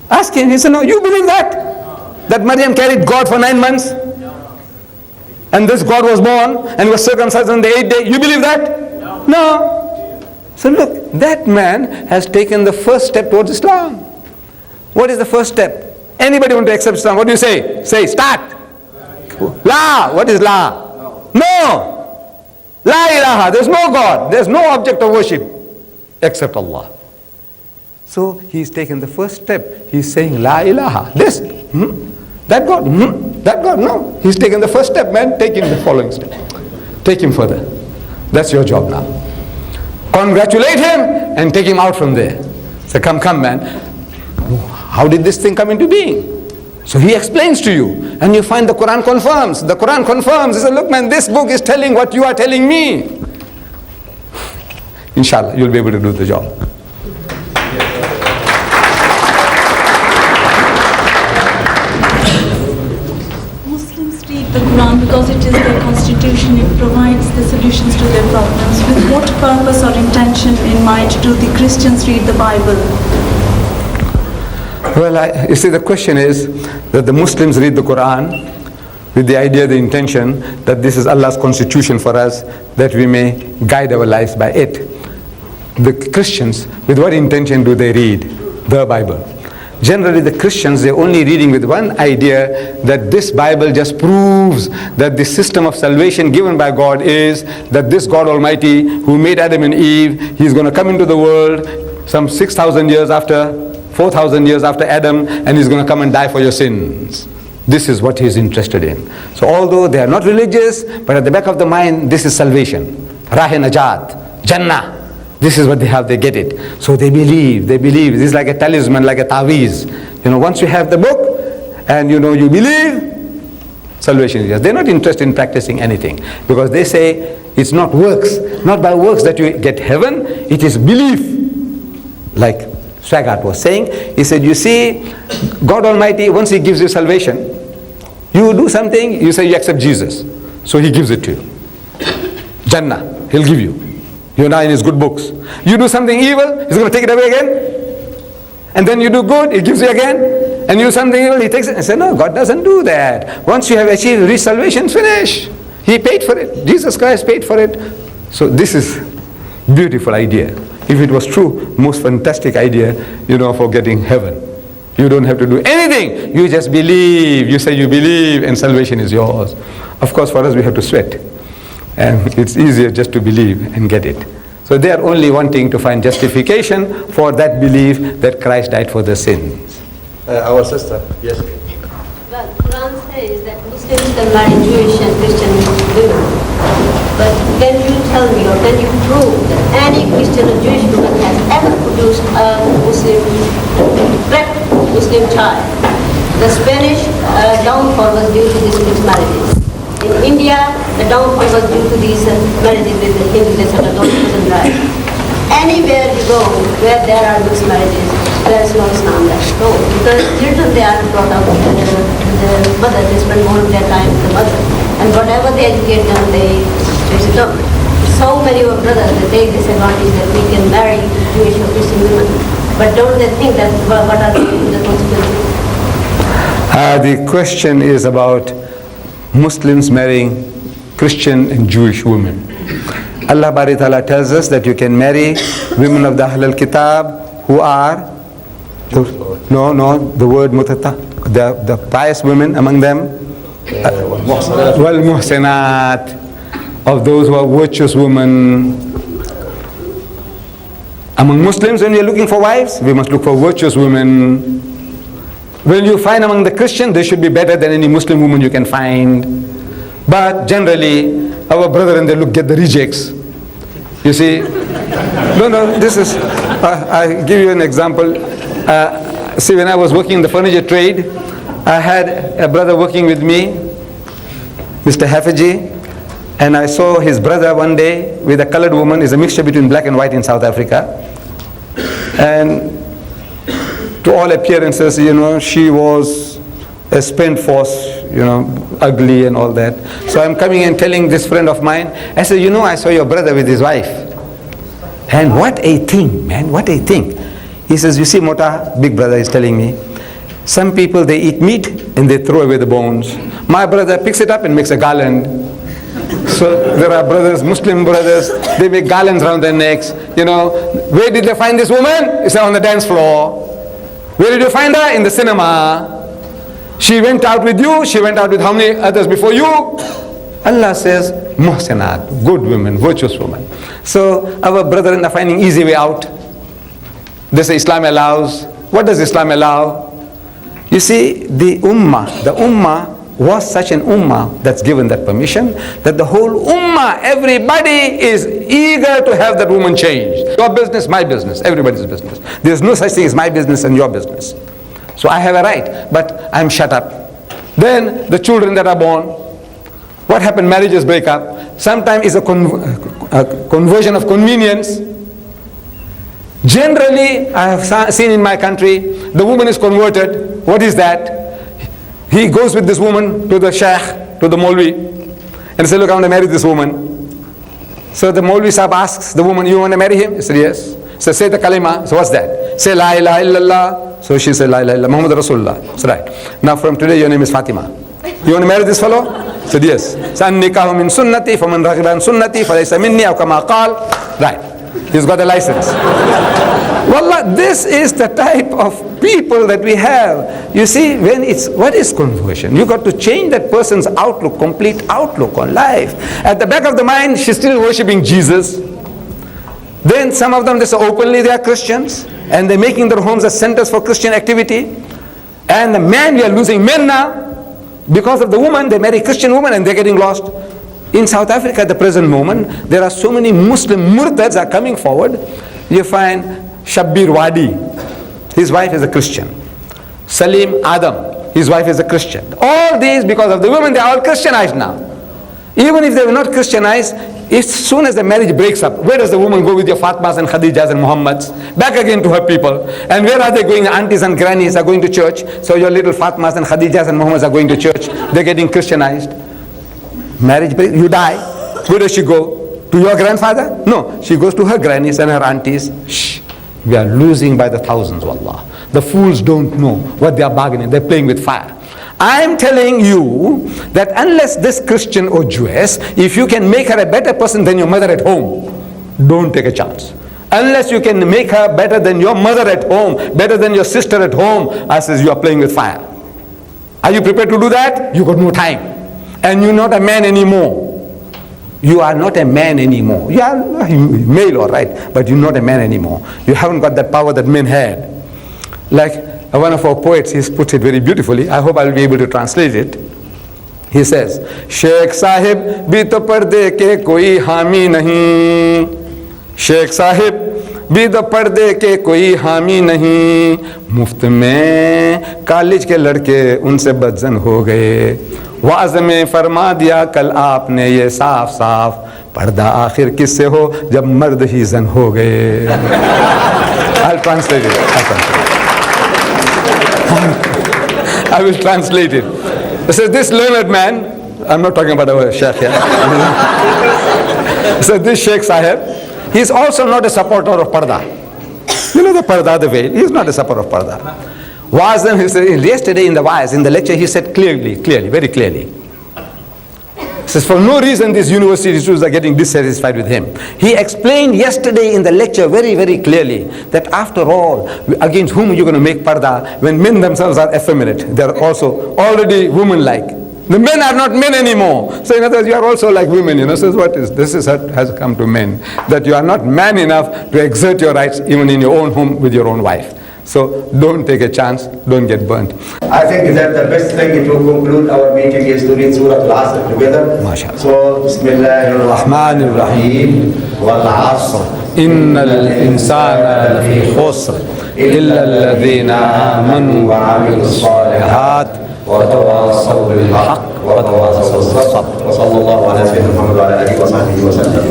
Speaker 2: Ask him. He said, no, you believe that? That Maryam carried God for 9 months? And this God was born and was circumcised on the 8th day. You believe that? No. So look, that man has taken the first step towards Islam. What is the first step? Anybody want to accept Islam? What do you say? Say, start. La. What is la? No. La ilaha. There's no God. There's no object of worship except Allah. So he's taken the first step. He's saying la ilaha. This. That God. That God. No. He's taken the first step, man. Take him the following step. Take him further. That's your job now. congratulate him, and take him out from there. Say, come, man. How did this thing come into being? So he explains to you, and you find the Quran confirms. The Quran confirms. He says, look man, this book is telling what you are telling me. Inshallah, you'll be able to do the job.
Speaker 17: Muslims read the Quran because it is their constitution. It provides the solutions to their problems. With what purpose or intention in mind do the Christians read the Bible?
Speaker 2: Well, you see, the question is that the Muslims read the Quran with the idea, the intention that this is Allah's constitution for us, that we may guide our lives by it. The Christians, with what intention do they read the Bible? Generally, the Christians, they're only reading with one idea, that this Bible just proves that the system of salvation given by God is that this God Almighty who made Adam and Eve, He's going to come into the world some 6,000 years after, 4,000 years after Adam, and He's going to come and die for your sins. This is what He's interested in. So although they are not religious, but at the back of the mind, this is salvation. Rah-e-Najat, Jannah. This is what they have, they get it. So they believe. This is like a talisman, like a taweez. Once you have the book, and you believe, salvation is yours. They're not interested in practicing anything, because they say it's not works, not by works that you get heaven, it is belief. Like Swaggart was saying, he said, you see, God Almighty, once He gives you salvation, you do something, you say you accept Jesus, so He gives it to you. Jannah, He'll give you. You're now in His good books. You do something evil, He's going to take it away again. And then you do good, He gives you again. And you do something evil, He takes it. I said, no, God doesn't do that. Once you have achieved, reached salvation, finish. He paid for it. Jesus Christ paid for it. So this is beautiful idea. If it was true, most fantastic idea, for getting heaven. You don't have to do anything. You just believe. You say you believe, and salvation is yours. Of course, for us, we have to sweat. And it's easier just to believe and get it. So they are only wanting to find justification for that belief that Christ died for their sins.
Speaker 4: Our sister, yes.
Speaker 5: Well, Quran says that Muslims can marry Jewish and Christian women. But can you tell me, or can you prove that any Christian or Jewish woman has ever produced a correct Muslim child? The Spanish downfall was due to these mixed marriages. In India, the downfall was due to these marriages with the Hindu descent of those wasn't right. Anywhere you go where there are mixed marriages, there is no Islam left. No, because children, they are brought up with the mother, they spend more of their time with the mother. And whatever they educate them, they trace it up. So many of our brothers, they take this advantage that we can marry Jewish or Christian women. But don't they think that what are the consequences?
Speaker 2: The question is about Muslims marrying Christian and Jewish women. Allah Bari Ta'ala tells us that you can marry women of the Ahlul Kitab who are, the word mutata, the pious women among them, wal muhsinat, of those who are virtuous women. Among Muslims, when we are looking for wives, we must look for virtuous women. When you find among the Christians, they should be better than any Muslim woman you can find. But generally, our brethren, they get the rejects. You see? This is, I give you an example. See, when I was working in the furniture trade, I had a brother working with me, Mr. Hafaji, and I saw his brother one day with a colored woman. It's a mixture between black and white in South Africa. And to all appearances, she was a spent force, ugly and all that. So I'm coming and telling this friend of mine, I said, I saw your brother with his wife. And what a thing, man, what a thing. He says, you see, Mota, big brother is telling me, some people, they eat meat and they throw away the bones. My brother picks it up and makes a garland. So there are brothers, Muslim brothers, they make garlands around their necks. Where did they find this woman? It's on the dance floor. Where did you find her? In the cinema. She went out with you. She went out with how many others before you? Allah says, muhsinat, good women, virtuous women. So our brethren are finding easy way out. They say Islam allows. What does Islam allow? You see, the ummah was such an ummah that's given that permission, that the whole ummah, everybody is eager to have that woman changed. Your business, my business, everybody's business. There's no such thing as my business and your business. So I have a right, but I'm shut up. Then the children that are born, what happened? Marriages break up. Sometimes it's a conversion of convenience. Generally, I have seen in my country, the woman is converted. What is that? He goes with this woman to the sheikh, to the Maulvi, and says, look, I want to marry this woman. So the Maulvi Sahib asks the woman, you want to marry him? He said, yes. So say the kalima. So what's that? Say la ilaha illallah. So she said, la ilaha illallah, Muhammad Rasulullah. That's right. Now from today your name is Fatima. You want to marry this fellow? He said, yes. So an-nikahu min sunnati, faman raghiba an sunnati, falaysa minni, aw kama qal. Right. He's got a license. Wallah, this is the type of people that we have. You see, what is conversion? You got to change that person's outlook, complete outlook on life. At the back of the mind, she's still worshipping Jesus. Then some of them, they say openly they are Christians, and they're making their homes as centers for Christian activity. And the man, we are losing men now. Because of the woman, they marry Christian women and they're getting lost. In South Africa at the present moment, there are so many Muslim murtads are coming forward. You find Shabbir Wadi, his wife is a Christian. Salim Adam, his wife is a Christian. All these, because of the women, they are all Christianized now. Even if they were not Christianized, as soon as the marriage breaks up, where does the woman go with your Fatmas and Khadijas and Muhammads? Back again to her people. And where are they going? Aunties and grannies are going to church. So your little Fatmas and Khadijas and Muhammads are going to church. They're getting Christianized. Marriage breaks, you die. Where does she go? To your grandfather? No, she goes to her grannies and her aunties. Shh. We are losing by the thousands, wallah. The fools don't know what they are bargaining. They're playing with fire. I am telling you that unless this Christian or Jewess, if you can make her a better person than your mother at home, don't take a chance. Unless you can make her better than your mother at home, better than your sister at home, I says you are playing with fire. Are you prepared to do that? You got no time. And you're not a man anymore. You are not a man anymore. You are male, all right, but you're not a man anymore. You haven't got that power that men had. Like one of our poets, he's put it very beautifully. I hope I'll be able to translate it. He says, Sheikh Sahib bhi to parde ke koi hami nahi. Sheikh Sahib bhi to parde ke koi hami nahi. Muft mein college ke ladke unse badzan ho gaye. Was में फरमा दिया कल आपने ये साफ साफ पर्दा आखिर किससे हो जब मर्द ही जन हो गए. I'll translate it. I will translate it. It says this learned man, I'm not talking about our Sheikh here. So this Sheikh Sahib, he is also not a supporter of parda. You know the parda, the veil. He is not a supporter of parda. Wazam, he said, yesterday in the wise, in the lecture, he said clearly, very clearly. He says, for no reason these university students are getting dissatisfied with him. He explained yesterday in the lecture very, very clearly that after all, against whom are you going to make parda when men themselves are effeminate? They are also already woman-like. The men are not men anymore. So in other words, you are also like women, you know. So this has come to men, that you are not man enough to exert your rights even in your own home with your own wife. So don't take a chance, don't get burnt.
Speaker 1: I think that the best thing to conclude our meeting is to read Surah Al-Asr together.
Speaker 2: MashaAllah.
Speaker 1: So, Bismillahirrahmanirrahim. Wal-Asr.
Speaker 2: Innal insana lafi khusr. Illa alladhina amanu wa amilu salihat. Wa tawasaw bil haqq. Wa tawasaw bis sabr.
Speaker 1: Wa sallallahu ala sayyidina Muhammad wa ala alihi wa sahbihi wa sallam.